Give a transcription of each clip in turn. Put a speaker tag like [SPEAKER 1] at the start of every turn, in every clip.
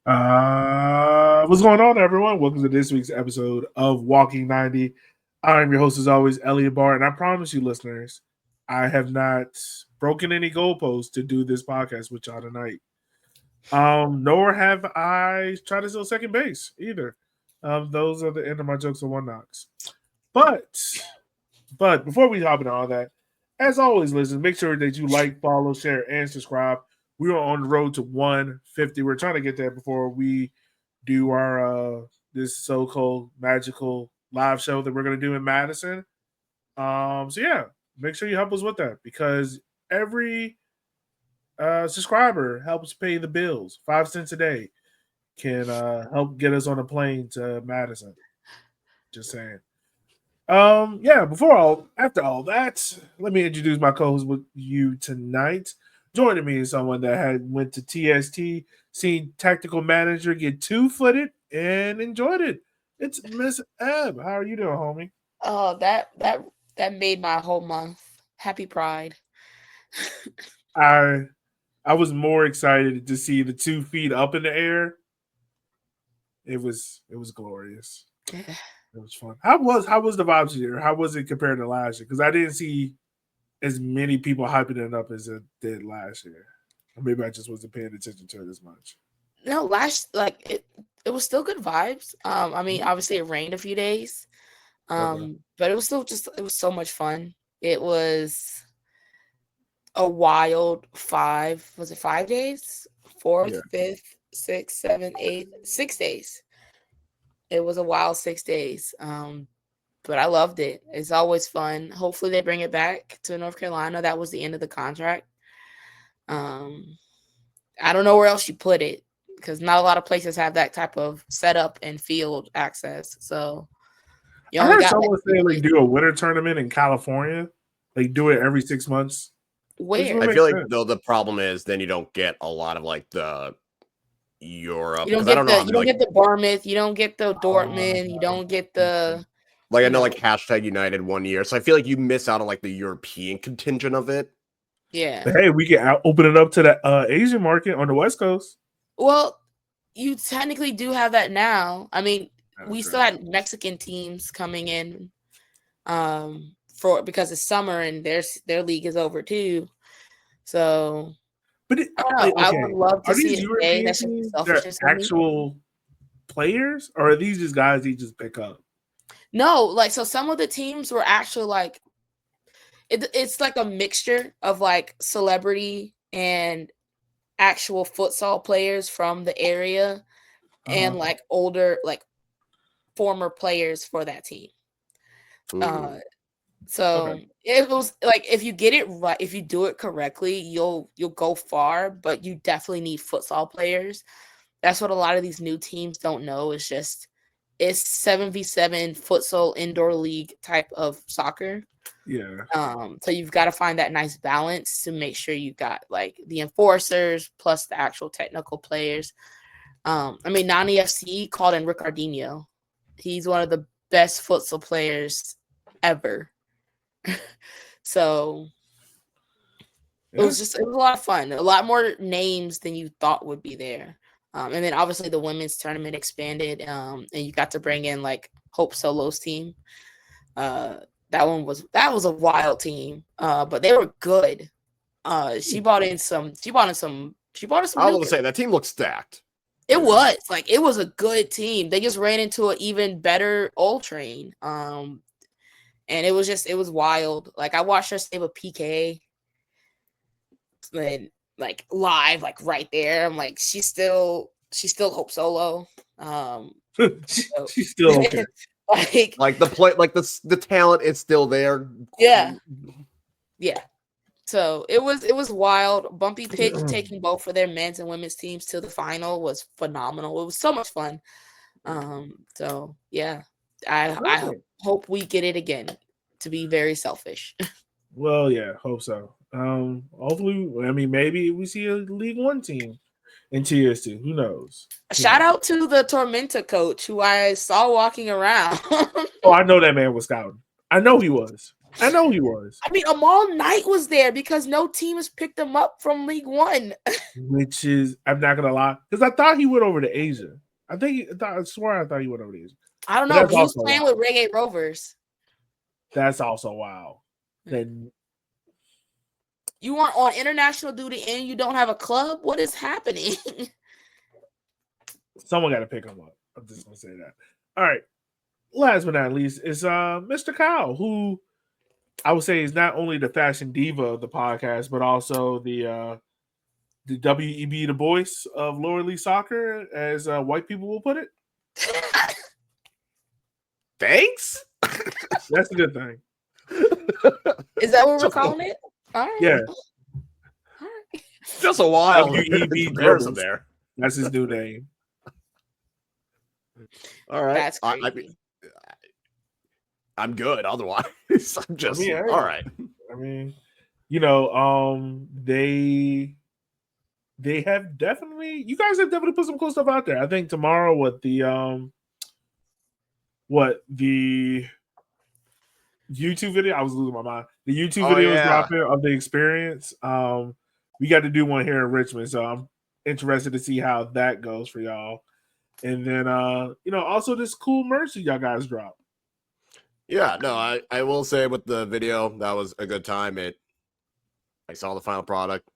[SPEAKER 1] What's going on, everyone? Welcome to this week's episode of Walking 90. I'm your host, as always, Elliot Barr, and I promise you, listeners, I have not broken any goalposts to do this podcast with y'all tonight. Nor have I tried to steal second base either. Those are the end of my jokes and one knocks. But before we hop into all that, as always, listeners, make sure that you like, follow, share, and subscribe. We are on the road to 150. We're trying to get there before we do our this so-called magical live show that we're going to do in Madison. So yeah, make sure you help us with that because every subscriber helps pay the bills. 5 cents a day can help get us on a plane to Madison. Just saying. After all that, let me introduce my co-host with you tonight. Joining me is someone that had went to TST, seen tactical manager get 2-footed and enjoyed it. It's Miss Eb. How are you doing, homie?
[SPEAKER 2] Oh, that made my whole month. Happy Pride.
[SPEAKER 1] I was more excited to see the 2 feet up in the air. It was glorious. It was fun. How was the vibes here? How was it compared to last year? Because I didn't see as many people hyping it up as it did last year. Or maybe I just wasn't paying attention to it as much.
[SPEAKER 2] No, it was still good vibes. I mean, obviously it rained a few days. But it was still it was so much fun. It was a wild 5 days? 4th, 5th, 6th, 7th, 8th, 6 days. It was a wild 6 days. But I loved it. It's always fun. Hopefully they bring it back to North Carolina. That was the end of the contract. I don't know where else you put it because not a lot of places have that type of setup and field access. So
[SPEAKER 1] I heard someone say they do a winter tournament in California. They do it every 6 months.
[SPEAKER 2] Where?
[SPEAKER 3] I feel like though the problem is then you don't get a lot of like the Europe.
[SPEAKER 2] You don't get the Bournemouth, you don't get the Dortmund, you don't get the
[SPEAKER 3] I know like hashtag United 1 year. So I feel like you miss out on like the European contingent of it.
[SPEAKER 2] Yeah.
[SPEAKER 1] But hey, we can open it up to the Asian market on the West Coast.
[SPEAKER 2] Well, you technically do have that now. I mean, we still had Mexican teams coming in because it's summer and their league is over too. So
[SPEAKER 1] but
[SPEAKER 2] I would love to see it today.
[SPEAKER 1] That's just actual players, or are these just guys you just pick up?
[SPEAKER 2] No, so some of the teams were actually it's like a mixture of like celebrity and actual futsal players from the area and like older former players for that team. So it was like if you get it right, if you do it correctly, you'll go far, but you definitely need futsal players. That's what a lot of these new teams don't know. It's 7v7 futsal indoor league type of soccer.
[SPEAKER 1] Yeah.
[SPEAKER 2] So you've got to find that nice balance to make sure you got like the enforcers plus the actual technical players. I mean, Nani FC called in Ricardinho. He's one of the best futsal players ever. So it was a lot of fun. A lot more names than you thought would be there. And then obviously the women's tournament expanded, and you got to bring in like Hope Solo's team. That was a wild team, but they were good. She brought in some. I was going
[SPEAKER 3] to say that team looked stacked.
[SPEAKER 2] It was a good team. They just ran into an even better old train. And it was wild. Like I watched her save a PK, and like live, like right there. I'm like, she's still Hope Solo.
[SPEAKER 1] She's still okay.
[SPEAKER 3] like the play, like the talent is still there.
[SPEAKER 2] Yeah. So it was wild. Bumpy pitch taking both of their men's and women's teams to the final was phenomenal. It was so much fun. So yeah, I hope we get it again. To be very selfish.
[SPEAKER 1] Well, yeah, hope so. Hopefully, I mean, maybe we see a League One team in TST. Who knows?
[SPEAKER 2] Shout out to the Tormenta coach who I saw walking around.
[SPEAKER 1] Oh, I know that man was scouting. I know he was. I know he was.
[SPEAKER 2] I mean, Amal Knight was there because no team has picked him up from League One.
[SPEAKER 1] Which is, I'm not gonna lie, because I thought he went over to Asia. I swear I thought he went over to Asia.
[SPEAKER 2] I don't
[SPEAKER 1] But
[SPEAKER 2] know,
[SPEAKER 1] that's
[SPEAKER 2] but he was
[SPEAKER 1] also
[SPEAKER 2] playing
[SPEAKER 1] wild.
[SPEAKER 2] with Reggae Rovers.
[SPEAKER 1] That's also wild. Then
[SPEAKER 2] You aren't on international duty and you don't have a club? What is happening?
[SPEAKER 1] someone got to pick him up. I'm just gonna say that. All right. Last but not least is Mr. Kyle, who I would say is not only the fashion diva of the podcast, but also the WEB, the voice of lower league soccer, as white people will put it.
[SPEAKER 3] Thanks.
[SPEAKER 1] That's a good thing.
[SPEAKER 2] Is that what we're calling it? All right.
[SPEAKER 1] Yeah.
[SPEAKER 2] All right.
[SPEAKER 3] Just a while.
[SPEAKER 1] WEB
[SPEAKER 3] comparison
[SPEAKER 1] Dribbles.
[SPEAKER 3] there.
[SPEAKER 1] That's his new name.
[SPEAKER 3] All right.
[SPEAKER 2] That's crazy.
[SPEAKER 3] I'm good. Otherwise, I'm just
[SPEAKER 1] hey,
[SPEAKER 3] all right.
[SPEAKER 1] I mean, they have definitely. You guys have definitely put some cool stuff out there. I think tomorrow, what the YouTube video? I was losing my mind. The YouTube video is dropping of the experience. We got to do one here in Richmond, so I'm interested to see how that goes for y'all. And then, also this cool merch that y'all guys drop.
[SPEAKER 3] Yeah, no, I will say with the video, that was a good time. I saw the final product.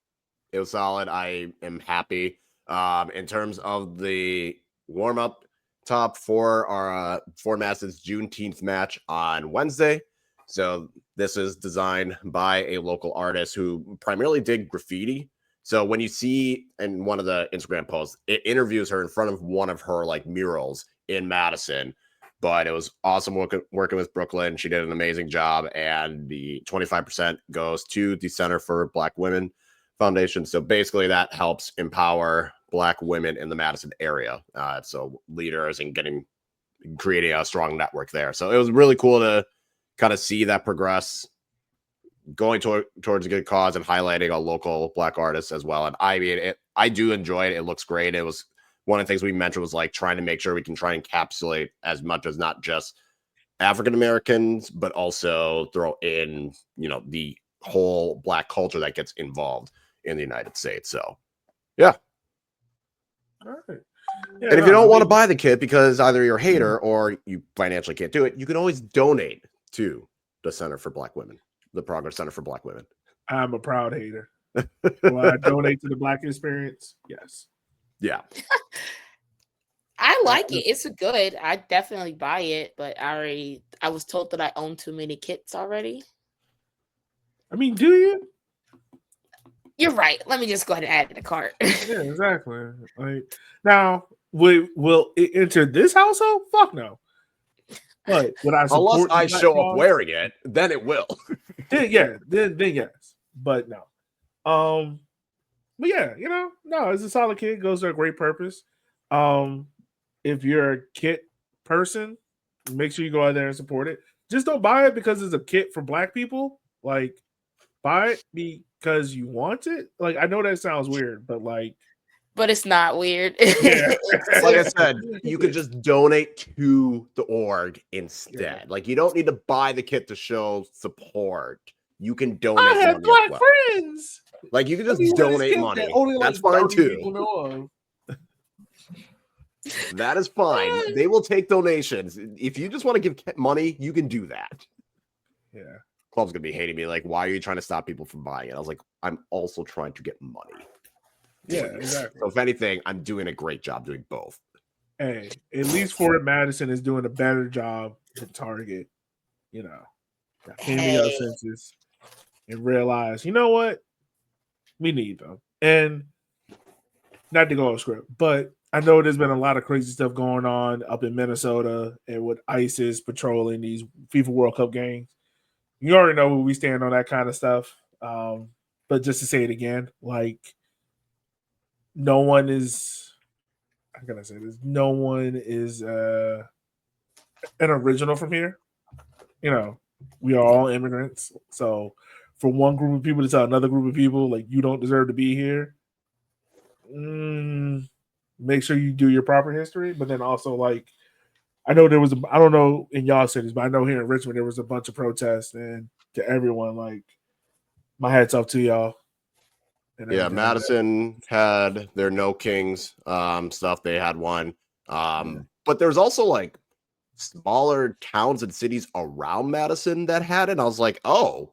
[SPEAKER 3] It was solid. I am happy. In terms of the warm-up top for our Fort Masses Juneteenth match on Wednesday. So this is designed by a local artist who primarily did graffiti. So when you see in one of the Instagram posts, it interviews her in front of one of her like murals in Madison. But it was awesome working with Brooklyn. She did an amazing job. And the 25% goes to the Center for Black Women Foundation. So basically that helps empower Black women in the Madison area. So leaders and creating a strong network there. So it was really cool to kind of see that progress, going towards a good cause and highlighting a local Black artist as well. And I mean, I do enjoy it. It looks great. It was one of the things we mentioned was like trying to make sure we can try and encapsulate as much as not just African Americans, but also throw in, the whole Black culture that gets involved in the United States. So, yeah.
[SPEAKER 1] All right. Yeah,
[SPEAKER 3] and if you don't want to buy the kit because either you're a hater or you financially can't do it, you can always donate to the Center for Black Women, the Progress Center for Black Women.
[SPEAKER 1] I'm a proud hater. Will I donate to the Black experience? Yes.
[SPEAKER 3] Yeah.
[SPEAKER 2] I like it. It's good. I definitely buy it, but I was told that I own too many kits already.
[SPEAKER 1] I mean, do you?
[SPEAKER 2] You're right. Let me just go ahead and add it to the cart.
[SPEAKER 1] Yeah, exactly. Like now, will it enter this household? Fuck no. But would I support
[SPEAKER 3] unless I show up wearing it, then it will.
[SPEAKER 1] then yes. But no. But yeah, no, it's a solid kit. Goes to a great purpose. If you're a kit person, make sure you go out there and support it. Just don't buy it because it's a kit for Black people. Like, buy it because you want it. Like, I know that sounds weird, but like,
[SPEAKER 2] but it's not weird.
[SPEAKER 1] Yeah.
[SPEAKER 3] Like I said, you could just donate to the org instead.
[SPEAKER 1] Yeah.
[SPEAKER 3] Like, you don't need to buy the kit to show support. You can donate.
[SPEAKER 1] I have Black friends.
[SPEAKER 3] Like, you can just donate money. That's fine too. That is fine. They will take donations. If you just want to give money, you can do that.
[SPEAKER 1] Yeah.
[SPEAKER 3] Club's gonna be hating me. Like, why are you trying to stop people from buying it? I was like, I'm also trying to get money.
[SPEAKER 1] Yeah, exactly.
[SPEAKER 3] So if anything, I'm doing a great job doing both.
[SPEAKER 1] Hey, at least Fort Madison is doing a better job than Target. Came to your senses and realized, you know what? We need them. And not to go off script, but I know there's been a lot of crazy stuff going on up in Minnesota and with ISIS patrolling these FIFA World Cup games. You already know where we stand on that kind of stuff. But just to say it again, like, no one is, how can I say this? No one is an original from here. We are all immigrants. So for one group of people to tell another group of people, like, you don't deserve to be here, make sure you do your proper history. But then also, like, I know there was I don't know in y'all cities, but I know here in Richmond there was a bunch of protests, and to everyone, like, my hats off to y'all.
[SPEAKER 3] Yeah, Madison had their No Kings stuff. They had one. But there's also like smaller towns and cities around Madison that had it. And I was like, oh,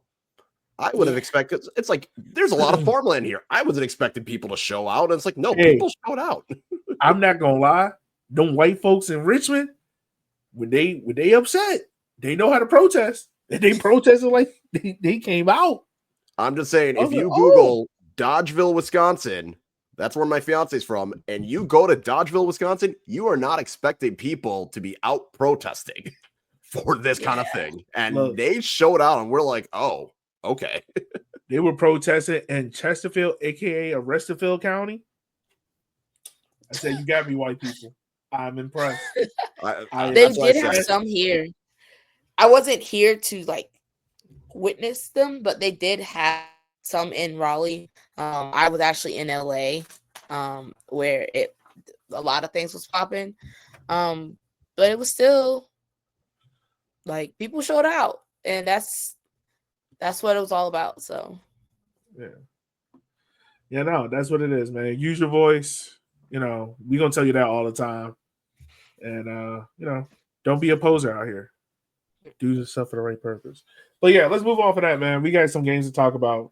[SPEAKER 3] I would have expected. It's like there's a lot of farmland here. I wasn't expecting people to show out. And it's like, no, people showed out.
[SPEAKER 1] I'm not gonna lie. Them white folks in Richmond, when they upset, they know how to protest. And they protested like they came out.
[SPEAKER 3] I'm just saying, if you Google Dodgeville, Wisconsin, that's where my fiance's from, and you go to Dodgeville, Wisconsin, you are not expecting people to be out protesting for this kind of thing. And they showed out, and we're like, oh, okay.
[SPEAKER 1] They were protesting in Chesterfield, aka Arrested County. I said, you got me, white people. I'm impressed.
[SPEAKER 2] They did have some here. I wasn't here to like witness them, but they did have some in Raleigh. I was actually in LA, where a lot of things was popping. But it was still like people showed out, and that's what it was all about. So
[SPEAKER 1] no, that's what it is, man. Use your voice. We're gonna tell you that all the time. And don't be a poser out here. Do the stuff for the right purpose. But yeah, let's move on for that, man. We got some games to talk about.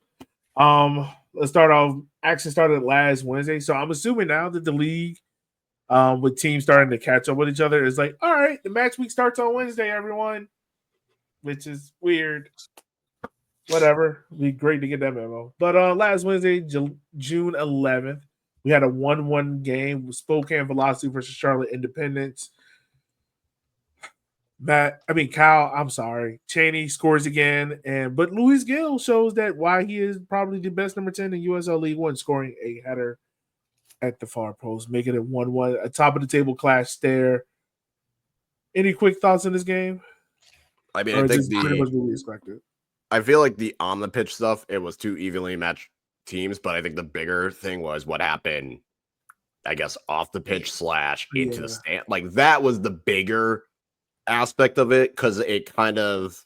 [SPEAKER 1] Let's start off. Action started last Wednesday, so I'm assuming now that the league, with teams starting to catch up with each other, is like, all right, the match week starts on Wednesday, everyone, which is weird. Whatever, it'd be great to get that memo. But last Wednesday, June 11th, we had a 1-1 game with Spokane Velocity versus Charlotte Independence. Kyle, I'm sorry. Chaney scores again, but Luis Gill shows that why he is probably the best number 10 in USL League One, scoring a header at the far post, making it 1-1. A top of the table clash there. Any quick thoughts on this game?
[SPEAKER 3] I mean, I think
[SPEAKER 1] pretty much what we expected.
[SPEAKER 3] I feel like the on the pitch stuff, it was two evenly matched teams, but I think the bigger thing was what happened, I guess, off the pitch / into the stand. Like that was the bigger aspect of it, because it kind of,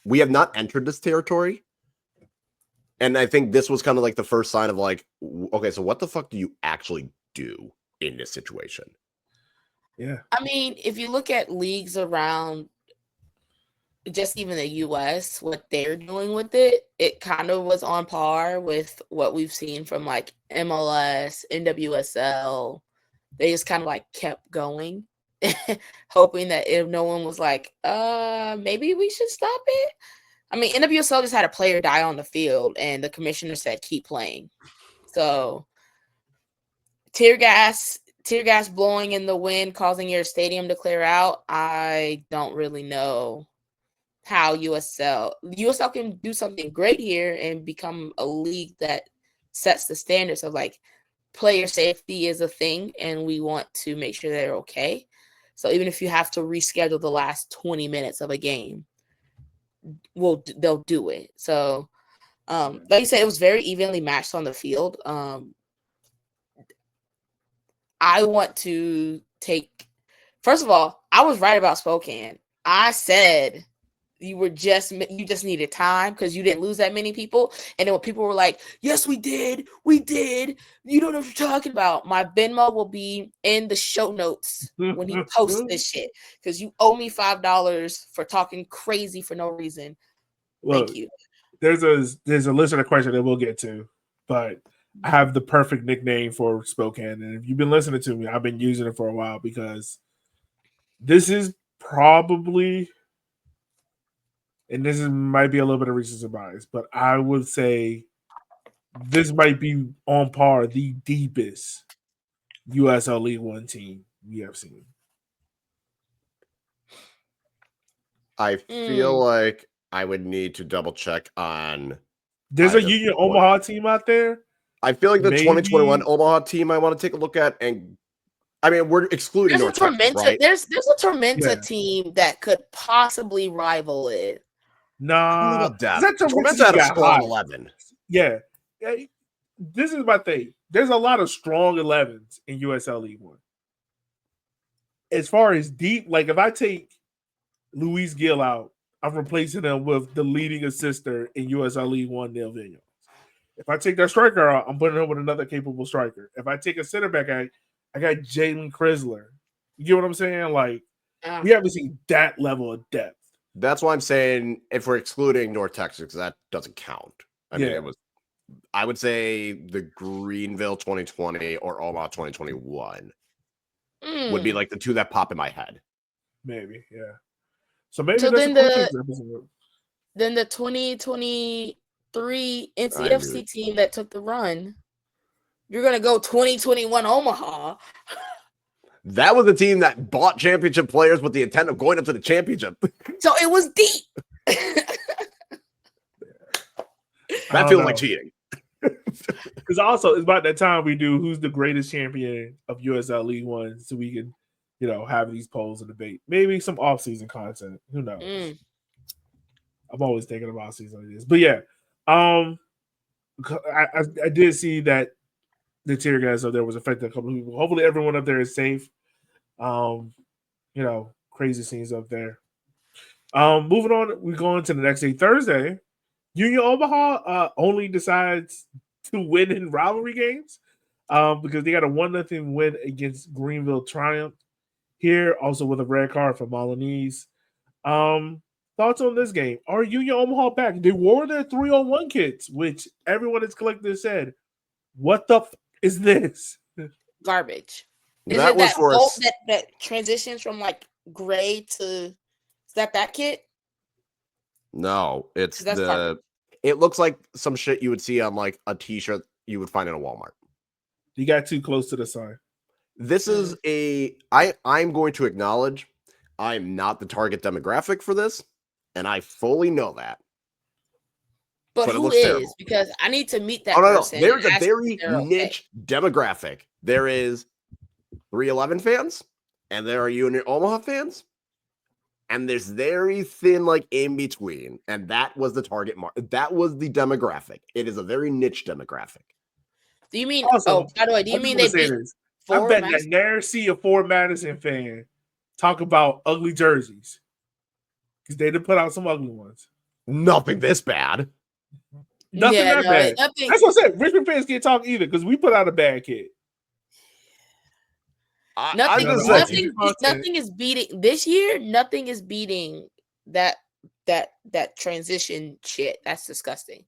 [SPEAKER 3] we have not entered this territory, and I think this was kind of like the first sign of like, okay, so what the fuck do you actually do in this situation?
[SPEAKER 1] Yeah,
[SPEAKER 2] I mean, if you look at leagues around just even the US, what they're doing with it kind of was on par with what we've seen from like MLS, NWSL. They just kind of like kept going, hoping that if no one was like, maybe we should stop it. I mean, NWSL just had a player die on the field, and the commissioner said, keep playing. So tear gas blowing in the wind, causing your stadium to clear out. I don't really know how USL can do something great here and become a league that sets the standards of like player safety is a thing, and we want to make sure they're okay. So even if you have to reschedule the last 20 minutes of a game, they'll do it. So like you said, it was very evenly matched on the field. I want to first of all, I was right about Spokane. I said you just needed time because you didn't lose that many people. And then when people were like, yes, we did. You don't know what you're talking about. My Venmo will be in the show notes when he posts this shit, because you owe me $5 for talking crazy for no reason. Thank you.
[SPEAKER 1] There's a listener question that we'll get to, but I have the perfect nickname for Spokane. And if you've been listening to me, I've been using it for a while, because this is probably, and might be a little bit of recency bias, but I would say this might be on par the deepest USL League One team we have seen.
[SPEAKER 3] I feel like I would need to double check on.
[SPEAKER 1] There's a Union Omaha team out there.
[SPEAKER 3] I feel like the 2021 Omaha team I want to take a look at, and I mean, we're excluding North Texas, right?
[SPEAKER 2] There's a Tormenta team that could possibly rival it.
[SPEAKER 1] Nah,
[SPEAKER 3] Tormenta had a strong 11.
[SPEAKER 1] Yeah, this is my thing. There's a lot of strong 11s in USL League One, as far as deep, like if I take Luis Gill out, I'm replacing him with the leading assister in USL League One, Neil Vigneault. If I take that striker out, I'm putting him with another capable striker. If I take a center back out, I got Jalen Chrysler. You get what I'm saying? Like, we haven't seen that level of depth.
[SPEAKER 3] That's why I'm saying if we're excluding North Texas, because that doesn't count. I mean, it was, I would say the Greenville 2020 or Omaha 2021 would be like the two that pop in my head.
[SPEAKER 1] Maybe, yeah. So maybe
[SPEAKER 2] So
[SPEAKER 1] that's
[SPEAKER 2] then the 2023 NCFC team that took the run, you're going to go 2021 Omaha.
[SPEAKER 3] That was the team that bought championship players with the intent of going up to the championship.
[SPEAKER 2] So it was deep.
[SPEAKER 3] That feels like cheating.
[SPEAKER 1] Because also, it's about that time we do who's the greatest champion of USL League One, so we can, have these polls and debate. Maybe some off-season content. Who knows? I'm always thinking about season like this. But yeah, I did see that the tear gas up there was affecting a couple of people. Hopefully everyone up there is safe. Crazy scenes up there. Moving on, we go into the next day. Thursday, Union Omaha only decides to win in rivalry games because they got a 1-0 win against Greenville Triumph here, also with a red card for Milanese. Thoughts on this game? Are Union Omaha back? They wore their 301 kits, which everyone is collectively said, what the is this?
[SPEAKER 2] Garbage. Is
[SPEAKER 3] That
[SPEAKER 2] it
[SPEAKER 3] was
[SPEAKER 2] that transitions from like gray to, is that kit?
[SPEAKER 3] No, it's it looks like some shit you would see on like a t-shirt you would find in a Walmart.
[SPEAKER 1] You got too close to the sign.
[SPEAKER 3] This is I'm going to acknowledge I'm not the target demographic for this, and I fully know that.
[SPEAKER 2] But who is? Terrible. Because I need to meet that person.
[SPEAKER 3] No. There's a very niche demographic. There is 311 fans, and there are Union Omaha fans, and there's very thin, like, in between, and that was the target market. That was the demographic. It is a very niche demographic.
[SPEAKER 2] Do you mean? Also, by the way, do you mean they beat?
[SPEAKER 1] I bet I never see a Ford Madison fan talk about ugly jerseys because they did put out some ugly ones.
[SPEAKER 3] Nothing this bad.
[SPEAKER 1] Nothing that bad. That's what I said. Richmond fans can't talk either because we put out a bad kid.
[SPEAKER 2] Nothing is beating this year. Nothing is beating that transition shit. That's disgusting.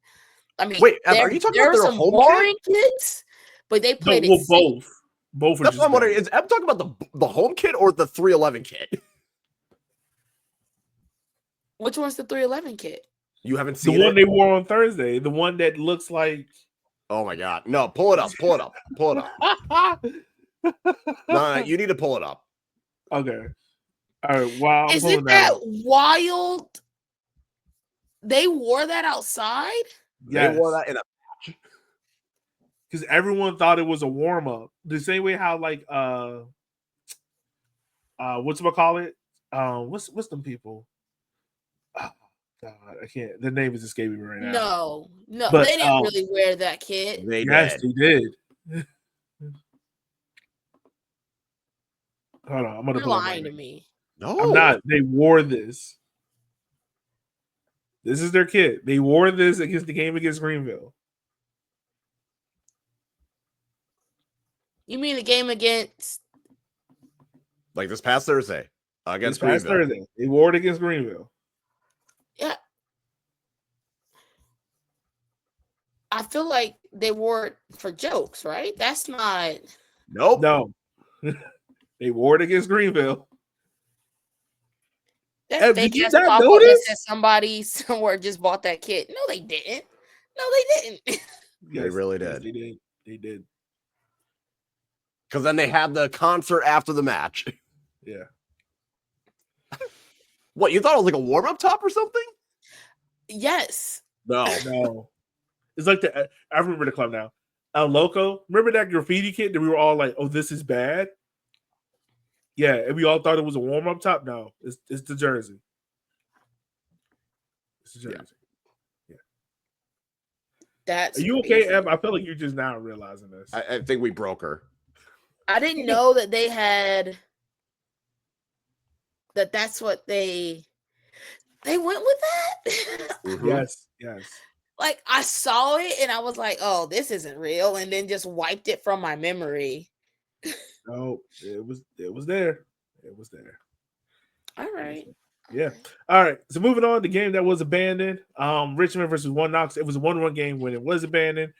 [SPEAKER 2] I mean,
[SPEAKER 3] wait, are you talking about their home
[SPEAKER 2] boring kids? But they played it
[SPEAKER 1] both. Both.
[SPEAKER 3] That's what I'm wondering. I'm talking about the home kit or the 311 kit.
[SPEAKER 2] Which one's the 311 kit?
[SPEAKER 3] You haven't seen
[SPEAKER 1] the one they wore on Thursday. The one that looks like.
[SPEAKER 3] Oh my god! No, pull it up. No, you need to pull it up.
[SPEAKER 1] Okay. All right. Wow.
[SPEAKER 2] Isn't that wild? They wore that outside.
[SPEAKER 3] Yes. They wore that in a match
[SPEAKER 1] because everyone thought it was a warm up. The same way how like whatchamacallit? What's them people? Oh, God, I can't. The name is escaping me right now.
[SPEAKER 2] No, but, they didn't really wear that kit.
[SPEAKER 1] They did. Hold on, I'm gonna.
[SPEAKER 2] You're lying to me.
[SPEAKER 3] No,
[SPEAKER 1] I'm not. They wore this. This is their kit. They wore this against the game against Greenville.
[SPEAKER 2] You mean the game against?
[SPEAKER 3] Like this past Thursday against
[SPEAKER 1] Greenville. Thursday. They wore it against Greenville.
[SPEAKER 2] Yeah. I feel like they wore it for jokes, right? That's not.
[SPEAKER 3] Nope.
[SPEAKER 1] No. They wore it against Greenville.
[SPEAKER 2] That fake ass pop up that said somebody somewhere just bought that kit. No, they didn't.
[SPEAKER 3] Yes, they really did.
[SPEAKER 1] Yes, they did.
[SPEAKER 3] Because then they had the concert after the match.
[SPEAKER 1] Yeah.
[SPEAKER 3] What, you thought it was like a warm-up top or something?
[SPEAKER 2] Yes.
[SPEAKER 1] No. It's like I remember the club now. El Loco. Remember that graffiti kit that we were all like, oh, this is bad? Yeah, and we all thought it was a warm-up top. No, it's the jersey. It's the jersey. Yeah.
[SPEAKER 2] That's.
[SPEAKER 1] Are you okay, Ev? I feel like you're just now realizing this.
[SPEAKER 3] I think we broke her.
[SPEAKER 2] I didn't know that they had that's what they went with that.
[SPEAKER 3] Mhm.
[SPEAKER 1] Yes.
[SPEAKER 2] Like I saw it and I was like, "Oh, this isn't real," and then just wiped it from my memory.
[SPEAKER 1] No, it was there. It was there.
[SPEAKER 2] All right.
[SPEAKER 1] Yeah. All right. So moving on, the game that was abandoned. Richmond versus One Knox. It was a 1-1 game when it was abandoned.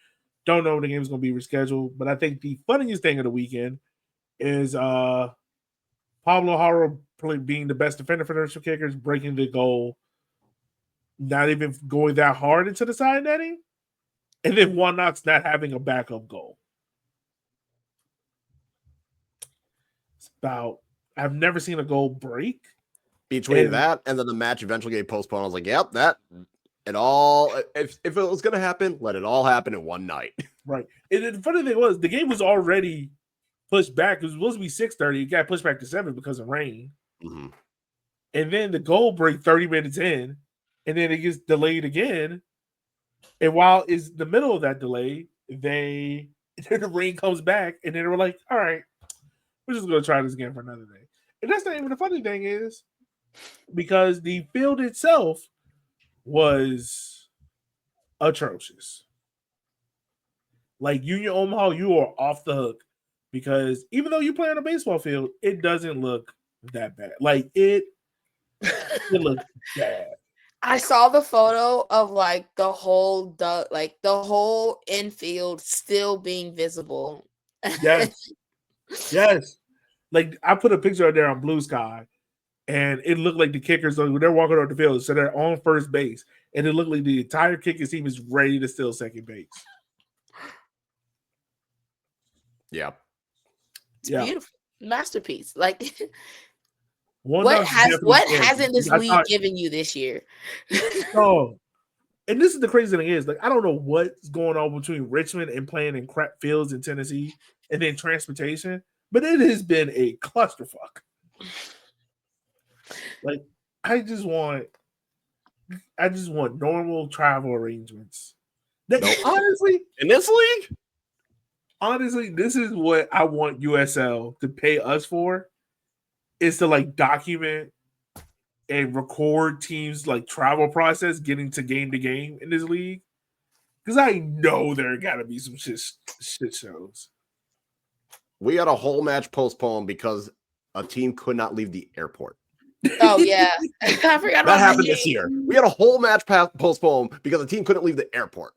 [SPEAKER 1] Don't know when the game is going to be rescheduled, but I think the funniest thing of the weekend is Pablo Haro being the best defender for the National Kickers, breaking the goal, not even going that hard into the side netting, and then One Knox not having a backup goal. It's about I've never seen a goal break.
[SPEAKER 3] Between that and then the match eventually get postponed, I was like, "Yep, that it all. If it was gonna happen, let it all happen in one night."
[SPEAKER 1] Right. And the funny thing was, the game was already pushed back. It was supposed to be 6:30. It got pushed back to 7 because of rain.
[SPEAKER 3] Mm-hmm.
[SPEAKER 1] And then the goal break 30 minutes in, and then it gets delayed again. And while it's the middle of that delay, the rain comes back, and then they were like, "All right, we're just gonna try this again for another day." And that's not even the funny thing is, because the field itself was atrocious. Like Union Omaha, you are off the hook because even though you play on a baseball field, it doesn't look that bad. Like it looks bad.
[SPEAKER 2] I saw the photo of like the whole infield still being visible.
[SPEAKER 1] Yes. Yes. Like I put a picture out there on Blue Sky, and it looked like the kickers when they're walking on the field, so they're on first base, and it looked like the entire kicking team is ready to steal second base.
[SPEAKER 3] Yeah.
[SPEAKER 2] It's beautiful. Masterpiece. Like
[SPEAKER 1] What
[SPEAKER 2] hasn't this league given you this year?
[SPEAKER 1] Oh, and this is the crazy thing is, like, I don't know what's going on between Richmond and playing in crap fields in Tennessee and then transportation, but it has been a clusterfuck. Like, I just want normal travel arrangements. Honestly,
[SPEAKER 3] in this league,
[SPEAKER 1] this is what I want USL to pay us for, is to like document and record teams like travel process getting to game in this league. Because I know there got to be some shit shows.
[SPEAKER 3] We had a whole match postponed because a team could not leave the airport.
[SPEAKER 2] Oh yeah, I forgot
[SPEAKER 3] that happened this year. We had a whole match postponed because the team couldn't leave the airport.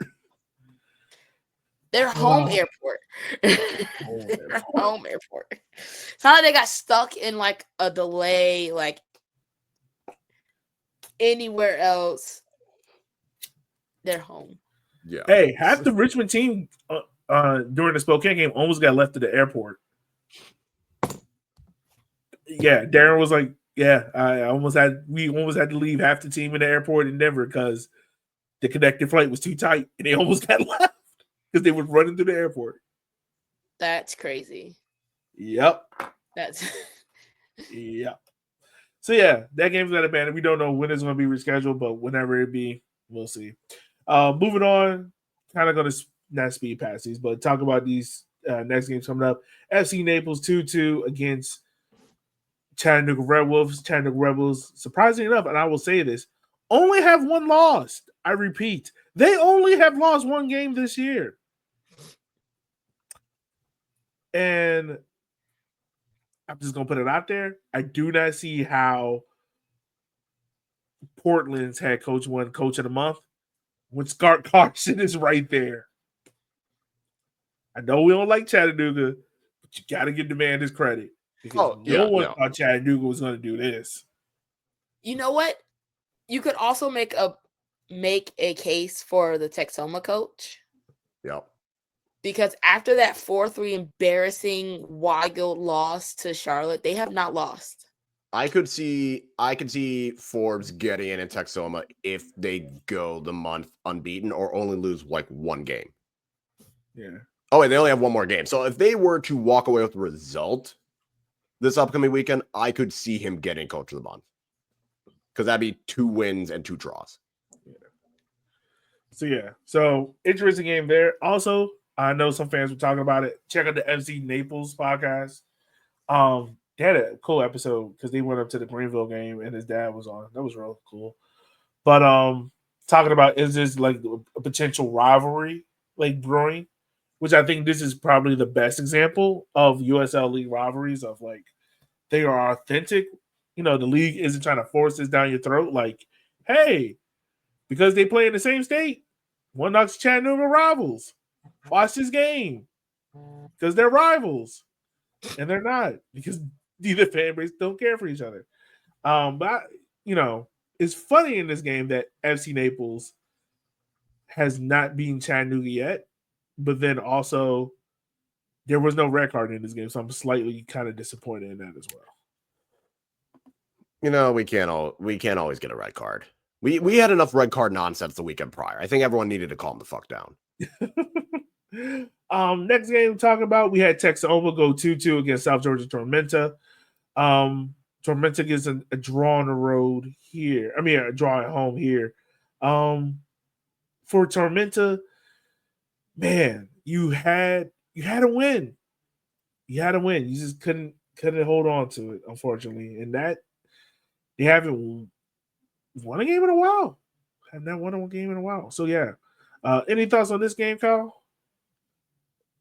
[SPEAKER 2] Their home airport. Their home airport. It's not like they got stuck in like a delay, like anywhere else. They're home.
[SPEAKER 3] Yeah.
[SPEAKER 1] Hey, half the Richmond team during the Spokane game almost got left at the airport. Yeah, Darren was like, "Yeah, we almost had to leave half the team in the airport in Denver because the connecting flight was too tight, and they almost got left because they were running through the airport."
[SPEAKER 2] That's crazy.
[SPEAKER 1] Yep.
[SPEAKER 2] That's
[SPEAKER 1] yep. So yeah, that game's got abandoned. We don't know when it's going to be rescheduled, but whenever it be, we'll see. Moving on, kind of going to not speed past these, but talk about these next games coming up. FC Naples 2-2 against Chattanooga Red Wolves. Chattanooga Red Wolves, surprisingly enough, and I will say this, only have one loss. I repeat, they only have lost one game this year. And I'm just going to put it out there. I do not see how Portland's head coach won Coach of the Month when Scott Carson is right there. I know we don't like Chattanooga, but you got to give the man his credit because no one thought Chattanooga was going to do this.
[SPEAKER 2] You know what? You could also make a case for the Texoma coach.
[SPEAKER 3] Yep.
[SPEAKER 2] Because after that 4-3 embarrassing Weigel loss to Charlotte, they have not lost.
[SPEAKER 3] I could see Forbes getting in Texoma if they go the month unbeaten or only lose like one game.
[SPEAKER 1] Yeah.
[SPEAKER 3] Oh, and they only have one more game. So if they were to walk away with a result this upcoming weekend, I could see him getting coach of the month. Because that'd be 2 wins and 2 draws.
[SPEAKER 1] Yeah. So interesting game there. Also, I know some fans were talking about it. Check out the FC Naples podcast. they had a cool episode because they went up to the Greenville game and his dad was on. That was real cool. But talking about is this like a potential rivalry like brewing, which I think this is probably the best example of USL League rivalries of like they are authentic. You know, the league isn't trying to force this down your throat. Like, hey, because they play in the same state, One Knocks Chattanooga rivals. Watch this game because they're rivals, and they're not because neither fan base don't care for each other. But you know, it's funny in this game that FC Naples has not beaten Chattanooga yet, but then also there was no red card in this game, so I'm slightly kind of disappointed in that as well.
[SPEAKER 3] You know, we can't always get a red card. We had enough red card nonsense the weekend prior. I think everyone needed to calm the fuck down.
[SPEAKER 1] Next game to talk about, we had Texoma go 2-2 against South Georgia Tormenta. Tormenta gets a draw on the road here. I mean, a draw at home here. For Tormenta, man, you had a win. You had a win. You just couldn't hold on to it, unfortunately. And that they haven't won a game in a while. Have not won a game in a while. So yeah. Any thoughts on this game, Kyle?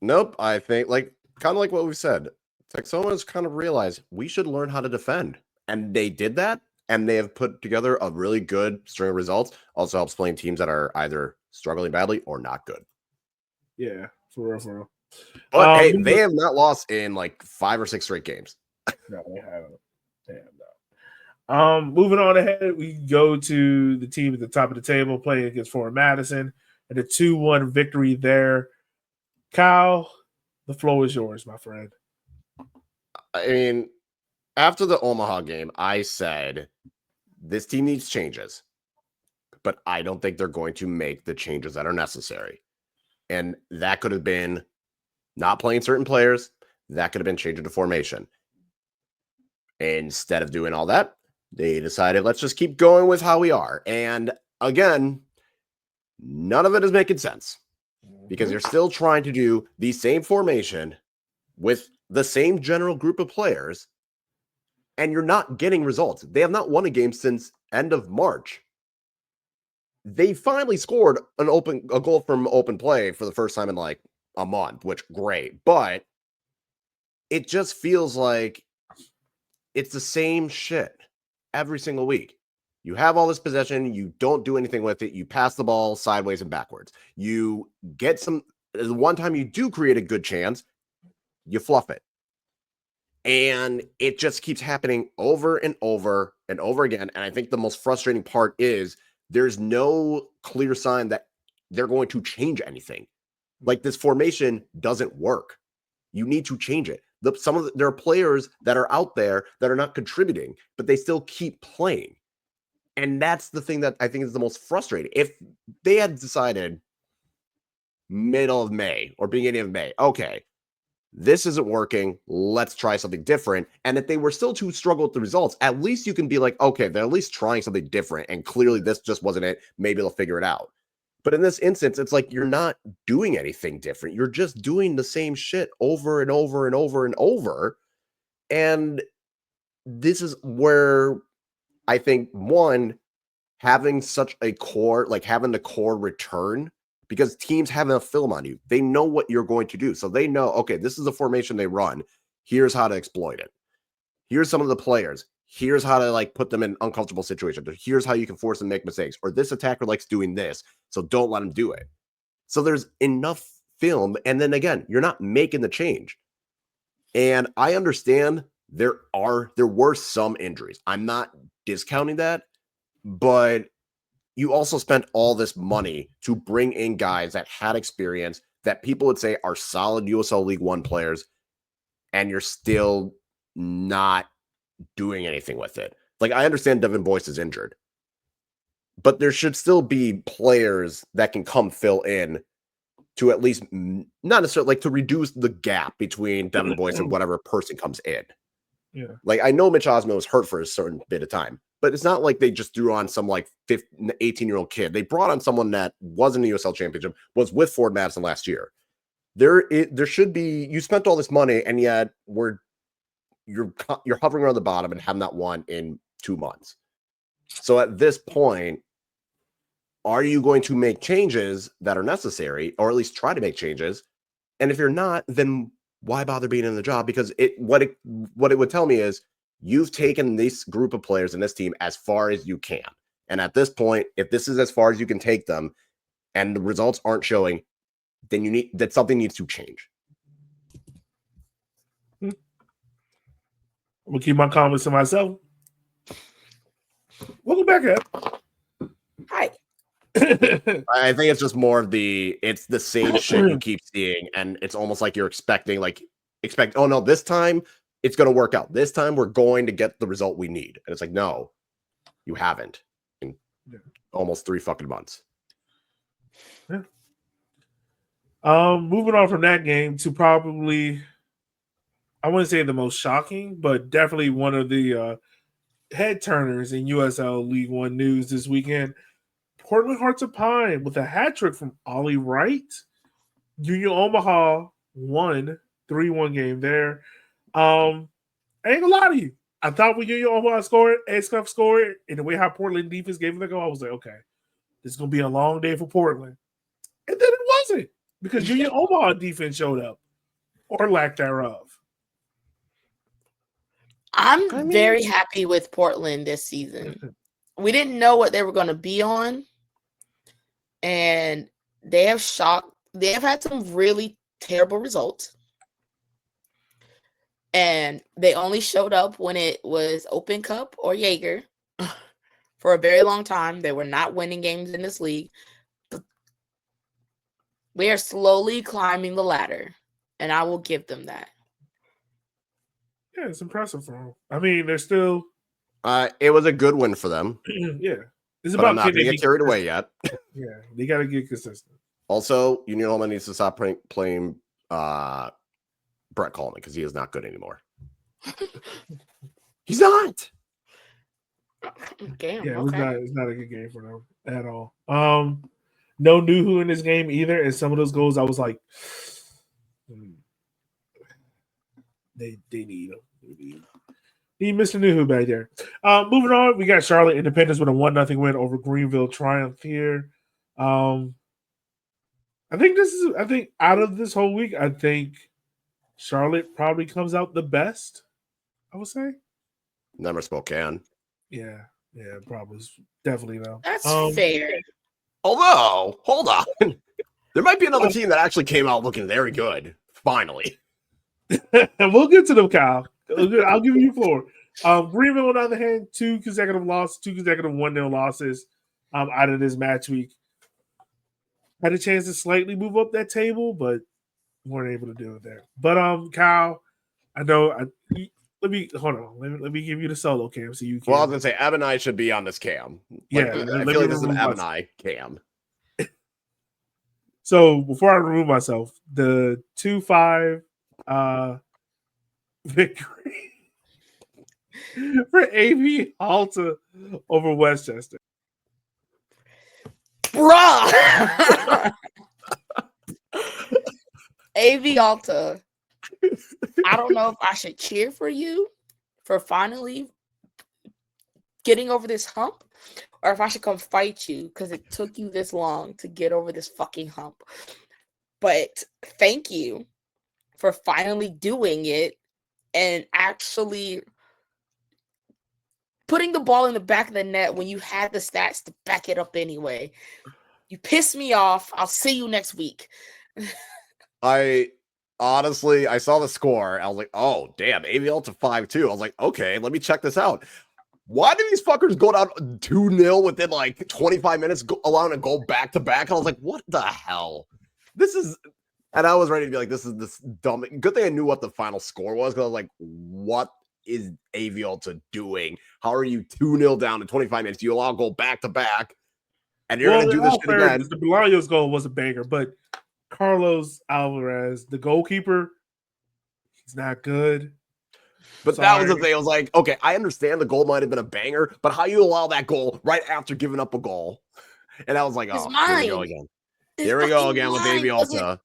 [SPEAKER 3] Nope. I think kind of like what we've said. Texoma's kind of realized we should learn how to defend. And they did that. And they have put together a really good string of results. Also helps playing teams that are either struggling badly or not good.
[SPEAKER 1] Yeah, for real.
[SPEAKER 3] But hey, they have not lost in like 5 or 6 straight games.
[SPEAKER 1] No, they haven't. Moving on ahead, we go to the team at the top of the table playing against Fort Madison and a 2-1 victory there. Kyle, the floor is yours, my friend.
[SPEAKER 3] I mean, after the Omaha game, I said this team needs changes, but I don't think they're going to make the changes that are necessary. And that could have been not playing certain players. That could have been changing the formation. Instead of doing all that, they decided, let's just keep going with how we are. And again, none of it is making sense because you're still trying to do the same formation with the same general group of players, and you're not getting results. They have not won a game since end of March. They finally scored a goal from open play for the first time in like a month, which great. But it just feels like it's the same shit every single week. You have all this possession. You don't do anything with it. You pass the ball sideways and backwards. You get the one time you do create a good chance, you fluff it. And it just keeps happening over and over and over again. And I think the most frustrating part is there's no clear sign that they're going to change anything. Like this formation doesn't work. You need to change it. There are players that are out there that are not contributing, but they still keep playing. And that's the thing that I think is the most frustrating. If they had decided middle of May or beginning of May, okay, this isn't working, let's try something different. And if they were still to struggle with the results, at least you can be like, okay, they're at least trying something different. And clearly this just wasn't it. Maybe they'll figure it out. But in this instance, it's like you're not doing anything different. You're just doing the same shit over and over and over and over. And this is where I think, one, having such a core, like having the core return, because teams have enough film on you. They know what you're going to do. So they know, okay, this is the formation they run. Here's how to exploit it. Here's some of the players. Here's how to like put them in uncomfortable situations. Here's how you can force them to make mistakes. Or this attacker likes doing this, so don't let them do it. So there's enough film. And then again, you're not making the change. And I understand there were some injuries. I'm not discounting that, but you also spent all this money to bring in guys that had experience that people would say are solid USL League One players, and you're still not doing anything with it. Like, I understand Devin Boyce is injured, but there should still be players that can come fill in to at least not necessarily like to reduce the gap between Devin Boyce and whatever person comes in.
[SPEAKER 1] Yeah.
[SPEAKER 3] Like, I know Mitch Osman was hurt for a certain bit of time, but it's not like they just threw on some like 18-year-old kid. They brought on someone that was in the USL Championship, was with Ford Madison last year. There should be, you spent all this money and yet we're you're hovering around the bottom and have not won in 2 months. So at this point, are you going to make changes that are necessary, or at least try to make changes? And if you're not, then why bother being in the job? Because what it would tell me is you've taken this group of players in this team as far as you can. And at this point, if this is as far as you can take them and the results aren't showing, then something needs to change.
[SPEAKER 1] I'm gonna keep my comments to myself. Welcome back, Ed.
[SPEAKER 2] Hi.
[SPEAKER 3] I think it's just more of it's the same shit you keep seeing, and it's almost like you're expect, oh no, this time it's going to work out. This time we're going to get the result we need. And it's like, no, you haven't in almost 3 fucking months.
[SPEAKER 1] Yeah. Moving on from that game to probably, I wouldn't say the most shocking, but definitely one of the head turners in USL League One news this weekend. Portland Hearts of Pine with a hat trick from Ollie Wright. Union Omaha won 3-1 game there. I ain't gonna lie to you. I thought when Union Omaha scored, A-Scuff scored, and the way how Portland defense gave it a go, I was like, okay, this is gonna be a long day for Portland. And then it wasn't, because Union Omaha defense showed up, or lack thereof.
[SPEAKER 2] I'm very happy with Portland this season. We didn't know what they were going to be on, and they have had some really terrible results. And they only showed up when it was Open Cup or Jaeger. For a very long time, they were not winning games in this league. We are slowly climbing the ladder, and I will give them that.
[SPEAKER 1] Yeah, it's impressive for them. I mean, they're still.
[SPEAKER 3] It was a good win for them.
[SPEAKER 1] Yeah, it's
[SPEAKER 3] but
[SPEAKER 1] about
[SPEAKER 3] I'm not going to get carried away yet.
[SPEAKER 1] Yeah, they got to get consistent.
[SPEAKER 3] Also, Union Omaha needs to stop playing Brett Coleman, because he is not good anymore. He's not.
[SPEAKER 2] Damn,
[SPEAKER 1] yeah,
[SPEAKER 2] okay.
[SPEAKER 1] it's not a good game for them at all. No Nuhu in this game either, and some of those goals I was like, they need him. Need Mr. Nuhu back there. Moving on, we got Charlotte Independence with a 1-0 win over Greenville Triumph here. I think out of this whole week, I think Charlotte probably comes out the best, I would say.
[SPEAKER 3] Never Spokane.
[SPEAKER 1] Yeah, probably. Definitely though.
[SPEAKER 2] That's fair.
[SPEAKER 3] Although, hold on. There might be another team that actually came out looking very good. Finally.
[SPEAKER 1] And we'll get to them, Kyle. I'll give you 4. Greenville, on the other hand, 2 consecutive 1-0 losses out of this match week. Had a chance to slightly move up that table, but weren't able to do it there. But Kyle, I know. Let me give you the solo cam so you can.
[SPEAKER 3] Well, I was gonna say Abinai should be on this cam.
[SPEAKER 1] Yeah,
[SPEAKER 3] I feel like this is an Abinai cam.
[SPEAKER 1] So before I remove myself, the 2-5 victory for AV Alta over Westchester.
[SPEAKER 2] Bruh! AV Alta. I don't know if I should cheer for you for finally getting over this hump, or if I should come fight you because it took you this long to get over this fucking hump. But thank you for finally doing it and actually putting the ball in the back of the net when you had the stats to back it up anyway. You pissed me off. I'll see you next week.
[SPEAKER 3] Honestly, I saw the score. I was like, oh, damn, AVL to 5-2. I was like, okay, let me check this out. Why did these fuckers go down 2-0 within like 25 minutes, allowing a goal back to back? I was like, what the hell? This is, and I was ready to be like, this is this dumb. Good thing I knew what the final score was, because I was like, what is AVL doing? How are you 2-0 down in 25 minutes? You allow a goal back to back, and you're going to do this shit again.
[SPEAKER 1] The Bolaños goal was a banger, but Carlos Alvarez, the goalkeeper, he's not good.
[SPEAKER 3] But that was the thing. I was like, okay, I understand the goal might have been a banger, but how you allow that goal right after giving up a goal? And I was like, oh, here we go again. Here we go again with AV Alta.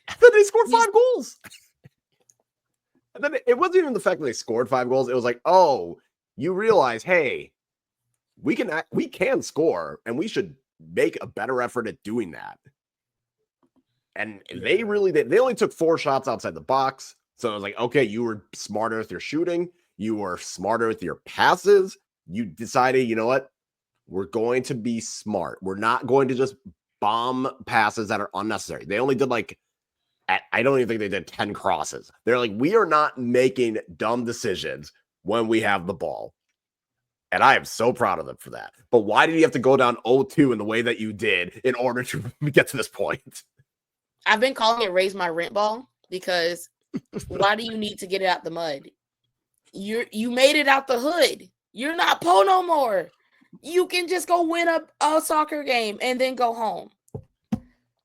[SPEAKER 3] And then they scored 5 goals. And then it wasn't even the fact that they scored 5 goals. It was like, oh, you realize, hey, we can score, and we should make a better effort at doing that. And they only took 4 shots outside the box. So it was like, okay, you were smarter with your shooting. You were smarter with your passes. You decided, you know what? We're going to be smart. We're not going to just bomb passes that are unnecessary. They only did I don't even think they did 10 crosses. They're like, we are not making dumb decisions when we have the ball. And I am so proud of them for that. But why did you have to go down 0-2 in the way that you did in order to get to this point?
[SPEAKER 2] I've been calling it raise my rent ball because why do you need to get it out the mud? You made it out the hood. You're not Poe no more. You can just go win a soccer game and then go home